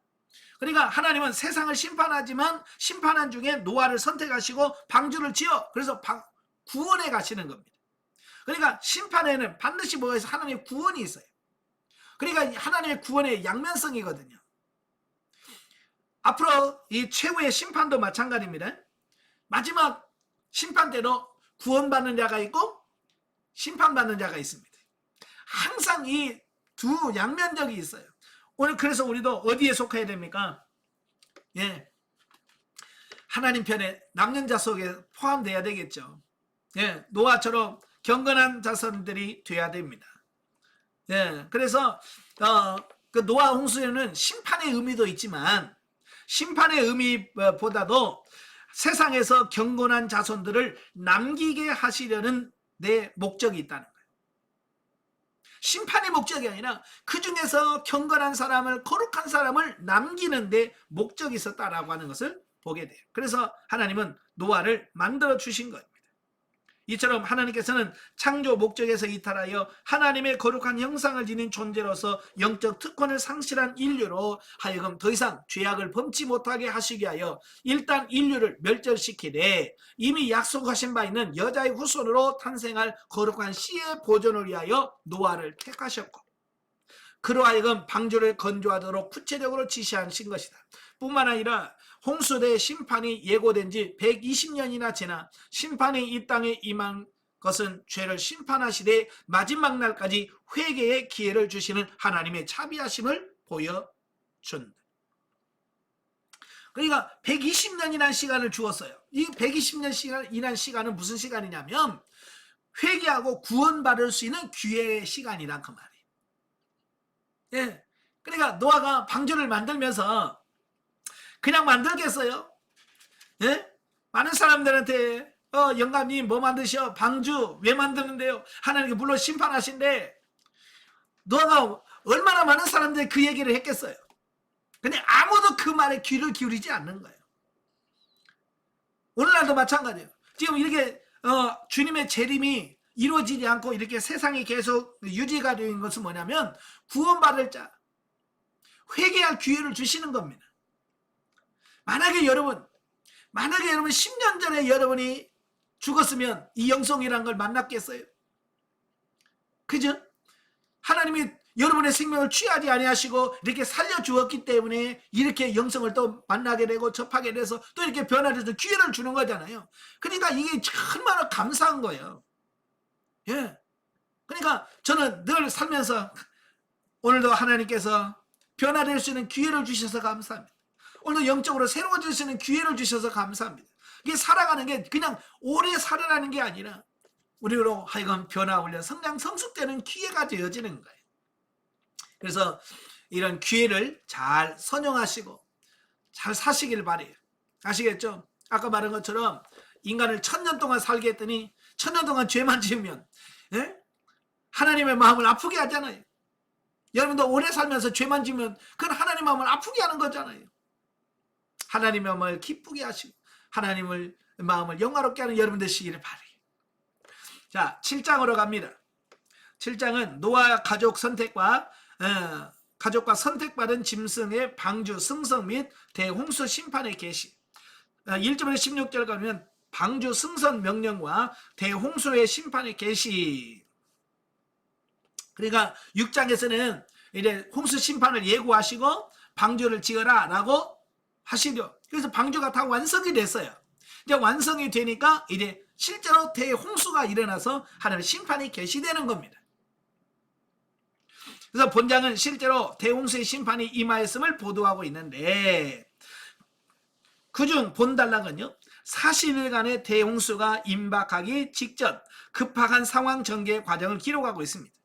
그러니까 하나님은 세상을 심판하지만 심판한 중에 노아를 선택하시고 방주를 지어 그래서 구원에 가시는 겁니다. 그러니까 심판에는 반드시 뭐가 있어요? 하나님의 구원이 있어요. 그러니까 하나님의 구원의 양면성이거든요. 앞으로 이 최후의 심판도 마찬가지입니다. 마지막 심판 때도 구원받는 자가 있고 심판받는 자가 있습니다. 항상 이 두 양면적이 있어요. 오늘 그래서 우리도 어디에 속해야 됩니까? 예, 하나님 편에 남는 자 속에 포함돼야 되겠죠. 예, 노아처럼 경건한 자손들이 돼야 됩니다. 예, 그래서 그 노아 홍수에는 심판의 의미도 있지만 심판의 의미보다도 세상에서 경건한 자손들을 남기게 하시려는 내 목적이 있다는 거예요. 심판의 목적이 아니라 그 중에서 경건한 사람을, 거룩한 사람을 남기는 데 목적이 있었다라고 하는 것을 보게 돼요. 그래서 하나님은 노아를 만들어 주신 겁니다. 이처럼 하나님께서는 창조 목적에서 이탈하여 하나님의 거룩한 형상을 지닌 존재로서 영적 특권을 상실한 인류로 하여금 더 이상 죄악을 범치 못하게 하시게 하여 일단 인류를 멸절시키되 이미 약속하신 바 있는 여자의 후손으로 탄생할 거룩한 씨의 보존을 위하여 노아를 택하셨고 그로 하여금 방주를 건조하도록 구체적으로 지시하신 것이다. 뿐만 아니라 홍수대의 심판이 예고된 지 120년이나 지나 심판이 이 땅에 임한 것은 죄를 심판하시되 마지막 날까지 회개의 기회를 주시는 하나님의 자비하심을 보여준다. 그러니까 120년이라는 시간을 주었어요. 이 120년이라는 시간은 무슨 시간이냐면 회개하고 구원받을 수 있는 기회의 시간이란 그 말이에요. 예, 그러니까 노아가 방주를 만들면서 그냥 만들겠어요? 예? 많은 사람들한테 영감님 뭐 만드셔? 방주 왜 만드는데요? 하나님께 물론 심판하신데 노아가 얼마나 많은 사람들이 그 얘기를 했겠어요? 근데 아무도 그 말에 귀를 기울이지 않는 거예요. 오늘날도 마찬가지예요. 지금 이렇게 주님의 재림이 이루어지지 않고 이렇게 세상이 계속 유지가 되는 것은 뭐냐면 구원받을 자, 회개할 기회를 주시는 겁니다. 만약에 여러분 10년 전에 여러분이 죽었으면 이 영성이라는 걸 만났겠어요? 그죠? 하나님이 여러분의 생명을 취하지 아니하시고 이렇게 살려주었기 때문에 이렇게 영성을 또 만나게 되고 접하게 돼서 또 이렇게 변화돼서 기회를 주는 거잖아요. 그러니까 이게 정말 감사한 거예요. 예. 그러니까 저는 늘 살면서 오늘도 하나님께서 변화될 수 있는 기회를 주셔서 감사합니다. 오늘도 영적으로 새로워질 수 있는 기회를 주셔서 감사합니다. 이게 살아가는 게 그냥 오래 살아가는 게 아니라 우리로 하여금 변화 올려 성장 성숙되는 기회가 되어지는 거예요. 그래서 이런 기회를 잘 선용하시고 잘 사시길 바래요. 아시겠죠? 아까 말한 것처럼 인간을 1000년 동안 살게 했더니 1000년 동안 죄만 지으면 하나님의 마음을 아프게 하잖아요. 여러분도 오래 살면서 죄만 지으면 그건 하나님 마음을 아프게 하는 거잖아요. 하나님의 마음을 기쁘게 하시고 하나님의 마음을 영화롭게 하는 여러분 되시기를 바래요. 자, 7장으로 갑니다. 7장은 노아 가족과 선택받은 짐승의 방주 승성 및 대홍수 심판의 계시. 1절에서 16절 가면 방주 승선 명령과 대홍수의 심판의 계시. 그러니까 6장에서는 이제 홍수 심판을 예고하시고 방주를 지어라 라고 하시려. 그래서 방주가 다 완성이 됐어요. 이제 완성이 되니까 이제 실제로 대홍수가 일어나서 하나님의 심판이 계시되는 겁니다. 그래서 본장은 실제로 대홍수의 심판이 임하였음을 보도하고 있는데 그중 본단락은요 40일간의 대홍수가 임박하기 직전 급박한 상황 전개 과정을 기록하고 있습니다.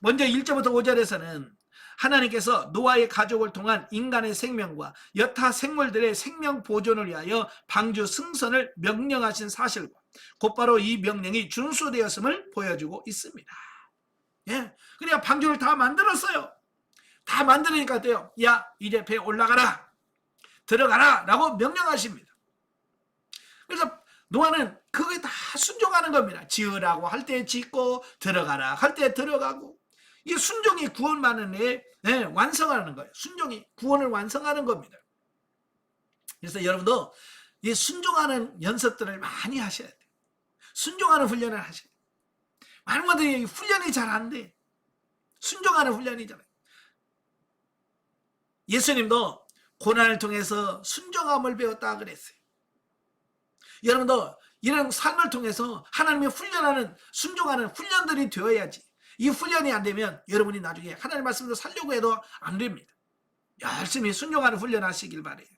먼저 1절부터 5절에서는 하나님께서 노아의 가족을 통한 인간의 생명과 여타 생물들의 생명 보존을 위하여 방주 승선을 명령하신 사실과 곧바로 이 명령이 준수되었음을 보여주고 있습니다. 예, 그러니까 방주를 다 만들었어요. 다 만들으니까 돼요. 야, 이제 배에 올라가라, 들어가라 라고 명령하십니다. 그래서 노아는 그게 다 순종하는 겁니다. 지으라고 할 때 짓고 들어가라 할 때 들어가고. 이 순종이 구원만을 완성하는 거예요. 순종이 구원을 완성하는 겁니다. 그래서 여러분도 이 순종하는 연습들을 많이 하셔야 돼요. 순종하는 훈련을 하셔야 돼요. 많은 분들이 훈련이 잘 안 돼. 순종하는 훈련이잖아요. 예수님도 고난을 통해서 순종함을 배웠다 그랬어요. 여러분도 이런 삶을 통해서 하나님이 훈련하는 순종하는 훈련들이 되어야지. 이 훈련이 안 되면 여러분이 나중에 하나님 말씀도 살려고 해도 안 됩니다. 열심히 순종하는 훈련 하시길 바래요.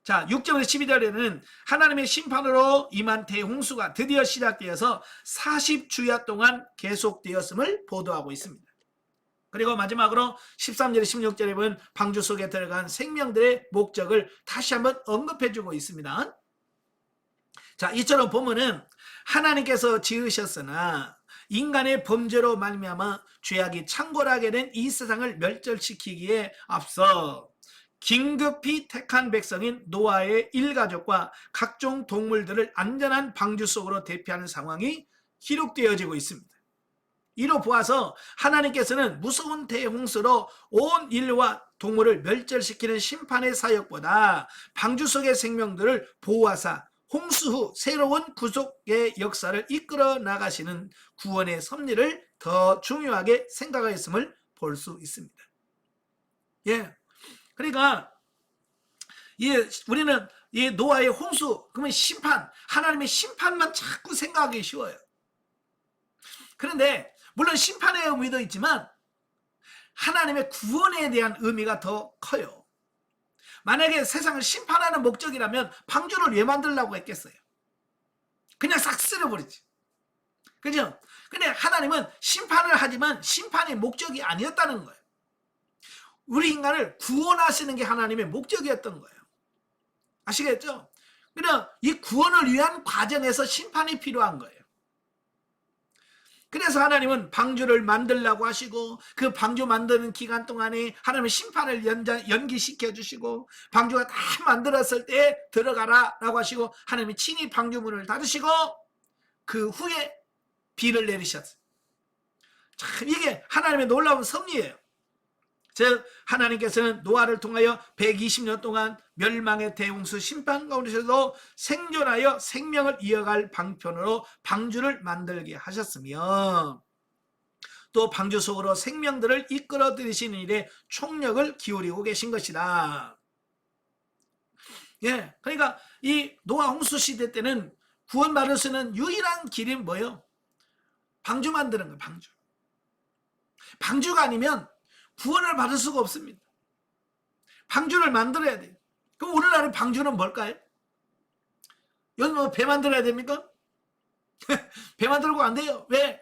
자, 6절에서 12절에는 하나님의 심판으로 임한 대홍수가 드디어 시작되어서 40주야 동안 계속되었음을 보도하고 있습니다. 그리고 마지막으로 13절에 16절에 보면 방주 속에 들어간 생명들의 목적을 다시 한번 언급해주고 있습니다. 자, 이처럼 보면은 하나님께서 지으셨으나 인간의 범죄로 말미암아 죄악이 창궐하게 된 이 세상을 멸절시키기에 앞서 긴급히 택한 백성인 노아의 일가족과 각종 동물들을 안전한 방주 속으로 대피하는 상황이 기록되어지고 있습니다. 이로 보아서 하나님께서는 무서운 대홍수로 온 인류와 동물을 멸절시키는 심판의 사역보다 방주 속의 생명들을 보호하사 홍수 후 새로운 구속의 역사를 이끌어 나가시는 구원의 섭리를 더 중요하게 생각하였음을 볼 수 있습니다. 예, 그러니까 우리는 이 노아의 홍수, 그러면 심판, 하나님의 심판만 자꾸 생각하기 쉬워요. 그런데 물론 심판의 의미도 있지만 하나님의 구원에 대한 의미가 더 커요. 만약에 세상을 심판하는 목적이라면 방주를 왜 만들려고 했겠어요? 그냥 싹 쓸어버리지. 그죠? 근데 하나님은 심판을 하지만 심판의 목적이 아니었다는 거예요. 우리 인간을 구원하시는 게 하나님의 목적이었던 거예요. 아시겠죠? 그냥 이 구원을 위한 과정에서 심판이 필요한 거예요. 그래서 하나님은 방주를 만들라고 하시고 그 방주 만드는 기간 동안에 하나님의 심판을 연기시켜 주시고 방주가 다 만들었을 때 들어가라 라고 하시고 하나님이 친히 방주문을 닫으시고 그 후에 비를 내리셨어요. 참 이게 하나님의 놀라운 섭리예요. 즉 하나님께서는 노아를 통하여 120년 동안 멸망의 대홍수 심판 가운데서도 생존하여 생명을 이어갈 방편으로 방주를 만들게 하셨으며, 또 방주 속으로 생명들을 이끌어 들이시는 일에 총력을 기울이고 계신 것이다. 예, 그러니까 이 노아 홍수 시대 때는 구원받을 수 있는 유일한 길이 뭐예요? 방주 만드는 거예요. 방주. 방주가 아니면 구원을 받을 수가 없습니다. 방주를 만들어야 돼요. 그럼 오늘날의 방주는 뭘까요? 여기 뭐 배 만들어야 됩니까? 배 만들고 안 돼요. 왜?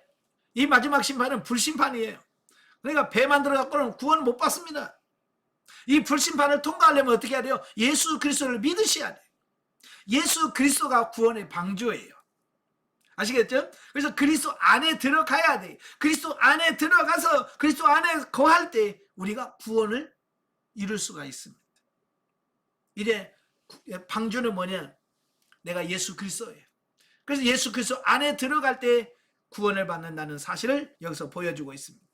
이 마지막 심판은 불심판이에요. 그러니까 배 만들어 갖고는 구원 못 받습니다. 이 불심판을 통과하려면 어떻게 해야 돼요? 예수 그리스도를 믿으셔야 돼요. 예수 그리스도가 구원의 방주예요. 아시겠죠? 그래서 그리스도 안에 들어가야 돼. 그리스도 안에 들어가서 그리스도 안에 거할 때 우리가 구원을 이룰 수가 있습니다. 이제 방주는 뭐냐? 내가 예수 그리스도예요. 그래서 예수 그리스도 안에 들어갈 때 구원을 받는다는 사실을 여기서 보여주고 있습니다.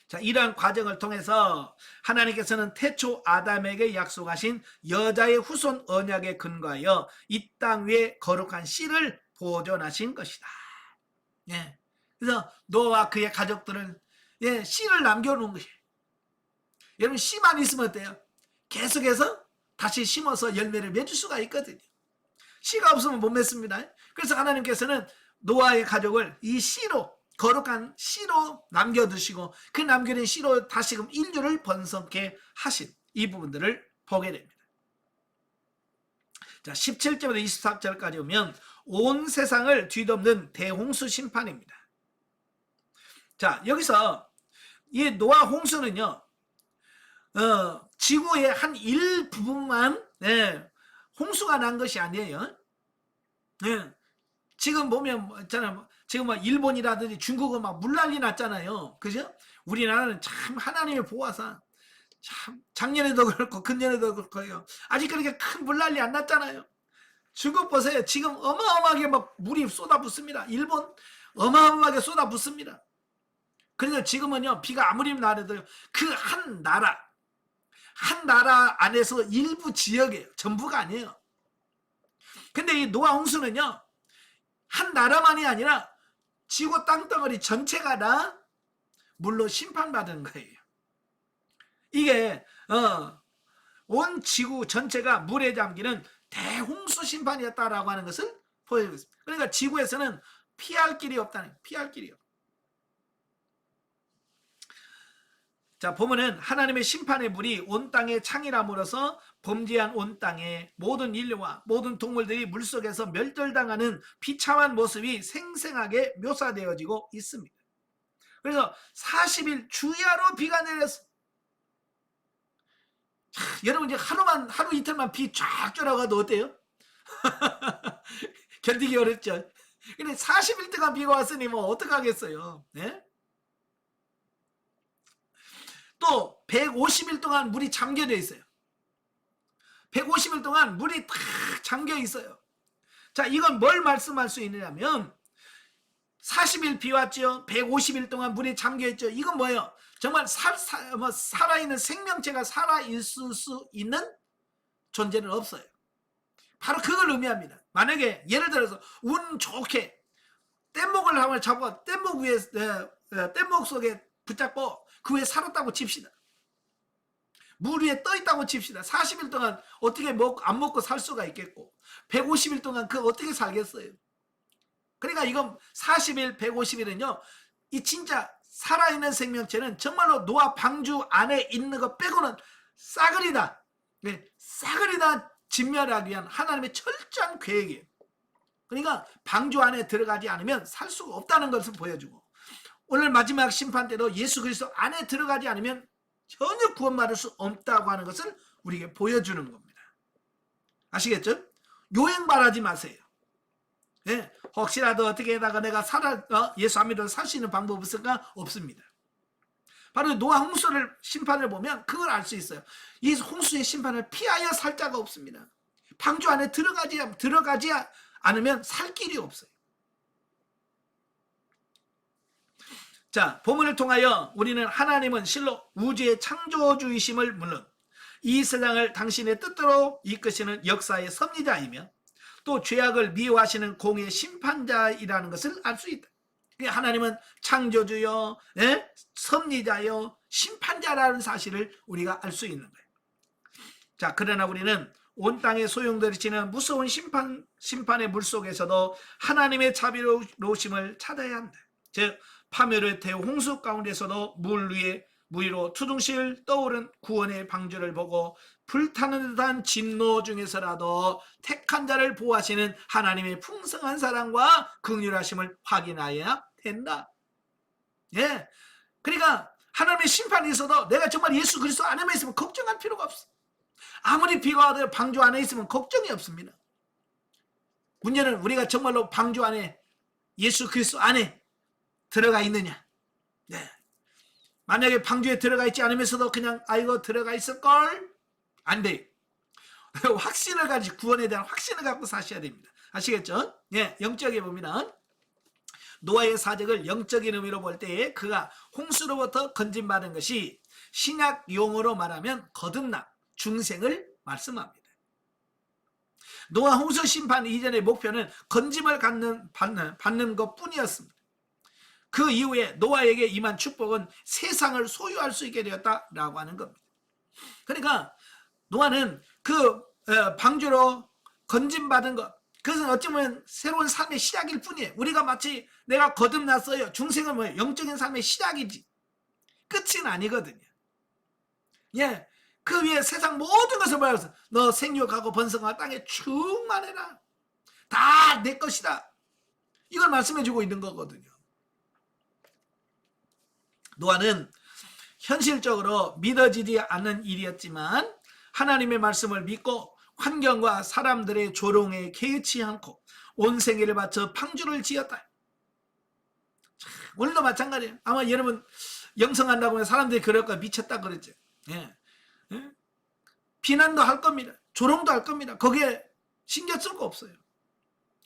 자, 이러한 과정을 통해서 하나님께서는 태초 아담에게 약속하신 여자의 후손 언약에 근거하여 이 땅 위에 거룩한 씨를 보존하신 것이다. 예. 그래서 노아와 그의 가족들은 씨를 남겨놓은 것이에요. 여러분, 씨만 있으면 어때요? 계속해서 다시 심어서 열매를 맺을 수가 있거든요. 씨가 없으면 못 맺습니다. 그래서 하나님께서는 노아의 가족을 이 씨로, 거룩한 씨로 남겨두시고 그 남겨진 씨로 다시금 인류를 번성케 하신 이 부분들을 보게 됩니다. 자, 17절부터 24절까지 오면 온 세상을 뒤덮는 대홍수 심판입니다. 자, 여기서 이 노아 홍수는요, 지구의 한 일부분만 홍수가 난 것이 아니에요. 지금 보면 있잖아요. 지금 막 일본이라든지 중국은 막 물난리 났잖아요. 그죠? 우리나라는 참 하나님의 보호하사 참 작년에도 그렇고 금년에도 그렇고요. 아직 그렇게 큰 물난리 안 났잖아요. 중국 보세요. 지금 어마어마하게 막 물이 쏟아붓습니다. 일본 어마어마하게 쏟아붓습니다. 그래서 지금은요, 비가 아무리 나더라도 그 한 나라 안에서 일부 지역이에요. 전부가 아니에요. 근데 이 노아 홍수는요, 한 나라만이 아니라 지구 땅덩어리 전체가 다 물로 심판받은 거예요. 이게 온 지구 전체가 물에 잠기는 대홍수 심판이었다라고 하는 것을 보여주고 있습니다. 그러니까 지구에서는 피할 길이 없다는, 피할 길이요. 자, 보면은 하나님의 심판의 불이 온 땅에 창이람으로써 범죄한 온 땅에 모든 인류와 모든 동물들이 물속에서 멸절당하는 비참한 모습이 생생하게 묘사되어지고 있습니다. 그래서 40일 주야로 비가 내렸어. 자, 여러분, 이제 하루 이틀만 비 쫙 쫄아가도 어때요? 견디기 어렵죠. 근데 40일 동안 비가 왔으니 뭐 어떡하겠어요. 네? 또 150일 동안 물이 잠겨져 있어요. 150일 동안 물이 탁 잠겨 있어요. 자, 이건 뭘 말씀할 수 있느냐면 40일 비 왔죠. 150일 동안 물이 잠겨 있죠. 이건 뭐예요? 정말 살아있는 생명체가 살아있을 수 있는 존재는 없어요. 바로 그걸 의미합니다. 만약에 예를 들어서 운 좋게 뗏목을 한번 잡아 뗏목 위에 뗏목 속에 붙잡고 그 위에 살았다고 칩시다. 물 위에 떠 있다고 칩시다. 40일 동안 어떻게 안 먹고 살 수가 있겠고 150일 동안 그 어떻게 살겠어요? 그러니까 이건 40일, 150일은요, 이 진짜 살아있는 생명체는 정말로 노아 방주 안에 있는 것 빼고는 싸그리다, 싸그리다 진멸하기 위한 하나님의 철저한 계획이에요. 그러니까 방주 안에 들어가지 않으면 살 수가 없다는 것을 보여주고, 오늘 마지막 심판 때도 예수 그리스도 안에 들어가지 않으면 전혀 구원받을 수 없다고 하는 것을 우리에게 보여주는 겁니다. 아시겠죠? 요행 바라지 마세요. 혹시라도 어떻게 해다가 내가 예수 안 믿어도 살 수 있는 방법 없을까? 없습니다. 바로 노아 홍수를 심판을 보면 그걸 알 수 있어요. 이 홍수의 심판을 피하여 살 자가 없습니다. 방주 안에 들어가지 않으면 살 길이 없어요. 자, 본문을 통하여 우리는 하나님은 실로 우주의 창조주이심을 물론 이 세상을 당신의 뜻대로 이끄시는 역사의 섭리자이며 또 죄악을 미워하시는 공의 심판자이라는 것을 알 수 있다. 하나님은 창조주요, 섭리자요, 심판자라는 사실을 우리가 알 수 있는 거예요. 자, 그러나 우리는 온 땅에 소용돌이치는 무서운 심판의 물속에서도 하나님의 자비로우심을 찾아야 한다. 즉 파멸의 대홍수 가운데서도 물 위로 투둥실 떠오른 구원의 방주를 보고 불타는 듯한 진노 중에서라도 택한 자를 보호하시는 하나님의 풍성한 사랑과 긍휼하심을 확인해야 된다. 예, 그러니까 하나님의 심판이 있어도 내가 정말 예수 그리스도 안에만 있으면 걱정할 필요가 없어. 아무리 비가 와도 방주 안에 있으면 걱정이 없습니다. 문제는 우리가 정말로 방주 안에 예수 그리스도 안에 들어가 있느냐. 네. 만약에 방주에 들어가 있지 않으면서도 그냥 아이고 들어가 있을걸? 안 돼요. 확신을 가지고 구원에 대한 확신을 갖고 사셔야 됩니다. 아시겠죠? 예, 영적에 보면 노아의 사적을 영적인 의미로 볼 때 그가 홍수로부터 건진받은 것이 신약 용어로 말하면 거듭남, 중생을 말씀합니다. 노아 홍수 심판 이전의 목표는 건짐을 받는 것뿐이었습니다. 그 이후에 노아에게 임한 축복은 세상을 소유할 수 있게 되었다라고 하는 겁니다. 그러니까 노아는 그 방주로 건짐받은 것, 그것은 어쩌면 새로운 삶의 시작일 뿐이에요. 우리가 마치 내가 거듭났어요. 중생은 뭐예요? 영적인 삶의 시작이지 끝은 아니거든요. 예, 그 위에 세상 모든 것을 보여서 너 생육하고 번성하고 땅에 충만해라. 다 내 것이다. 이걸 말씀해주고 있는 거거든요. 노아는 현실적으로 믿어지지 않는 일이었지만 하나님의 말씀을 믿고 환경과 사람들의 조롱에 개의치 않고 온 생애를 바쳐 방주를 지었다. 오늘도 마찬가지예요. 아마 여러분 영성한다고 하면 사람들이 그럴 거야. 미쳤다 그러죠. 예. 예? 비난도 할 겁니다. 조롱도 할 겁니다. 거기에 신경 쓸 거 없어요.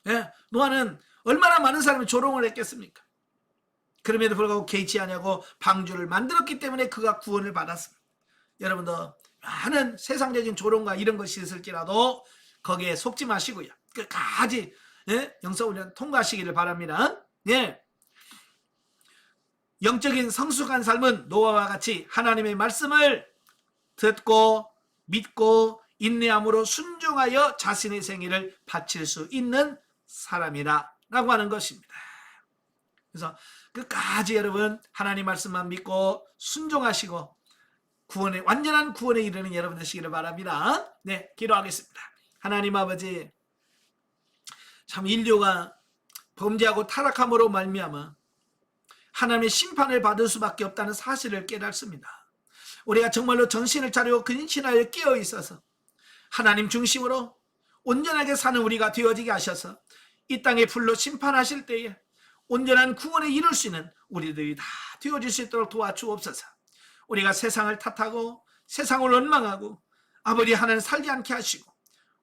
예? 노아는 얼마나 많은 사람이 조롱을 했겠습니까? 그럼에도 불구하고 개의치 아니하고 방주를 만들었기 때문에 그가 구원을 받았습니다. 여러분도 많은 세상적인 조롱과 이런 것이 있을지라도 거기에 속지 마시고요. 끝까지 영성훈련 통과하시기를 바랍니다. 예. 영적인 성숙한 삶은 노아와 같이 하나님의 말씀을 듣고 믿고 인내함으로 순종하여 자신의 생애를 바칠 수 있는 사람이다 라고 하는 것입니다. 그래서 끝까지 여러분 하나님 말씀만 믿고 순종하시고 완전한 구원에 이르는 여러분 되시기를 바랍니다. 네, 기도하겠습니다. 하나님 아버지, 참 인류가 범죄하고 타락함으로 말미암아 하나님의 심판을 받을 수밖에 없다는 사실을 깨닫습니다. 우리가 정말로 정신을 차리고 근신하여 깨어 있어서 하나님 중심으로 온전하게 사는 우리가 되어지게 하셔서 이 땅에 불로 심판하실 때에 온전한 구원에 이룰 수 있는 우리들이 다 되어질 수 있도록 도와주옵소서. 우리가 세상을 탓하고 세상을 원망하고 아버지 하나님 살지 않게 하시고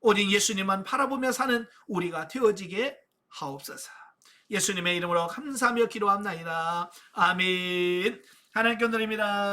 오직 예수님만 바라보며 사는 우리가 되어지게 하옵소서. 예수님의 이름으로 감사하며 기도합나이다. 아멘. 하나님께 드립니다.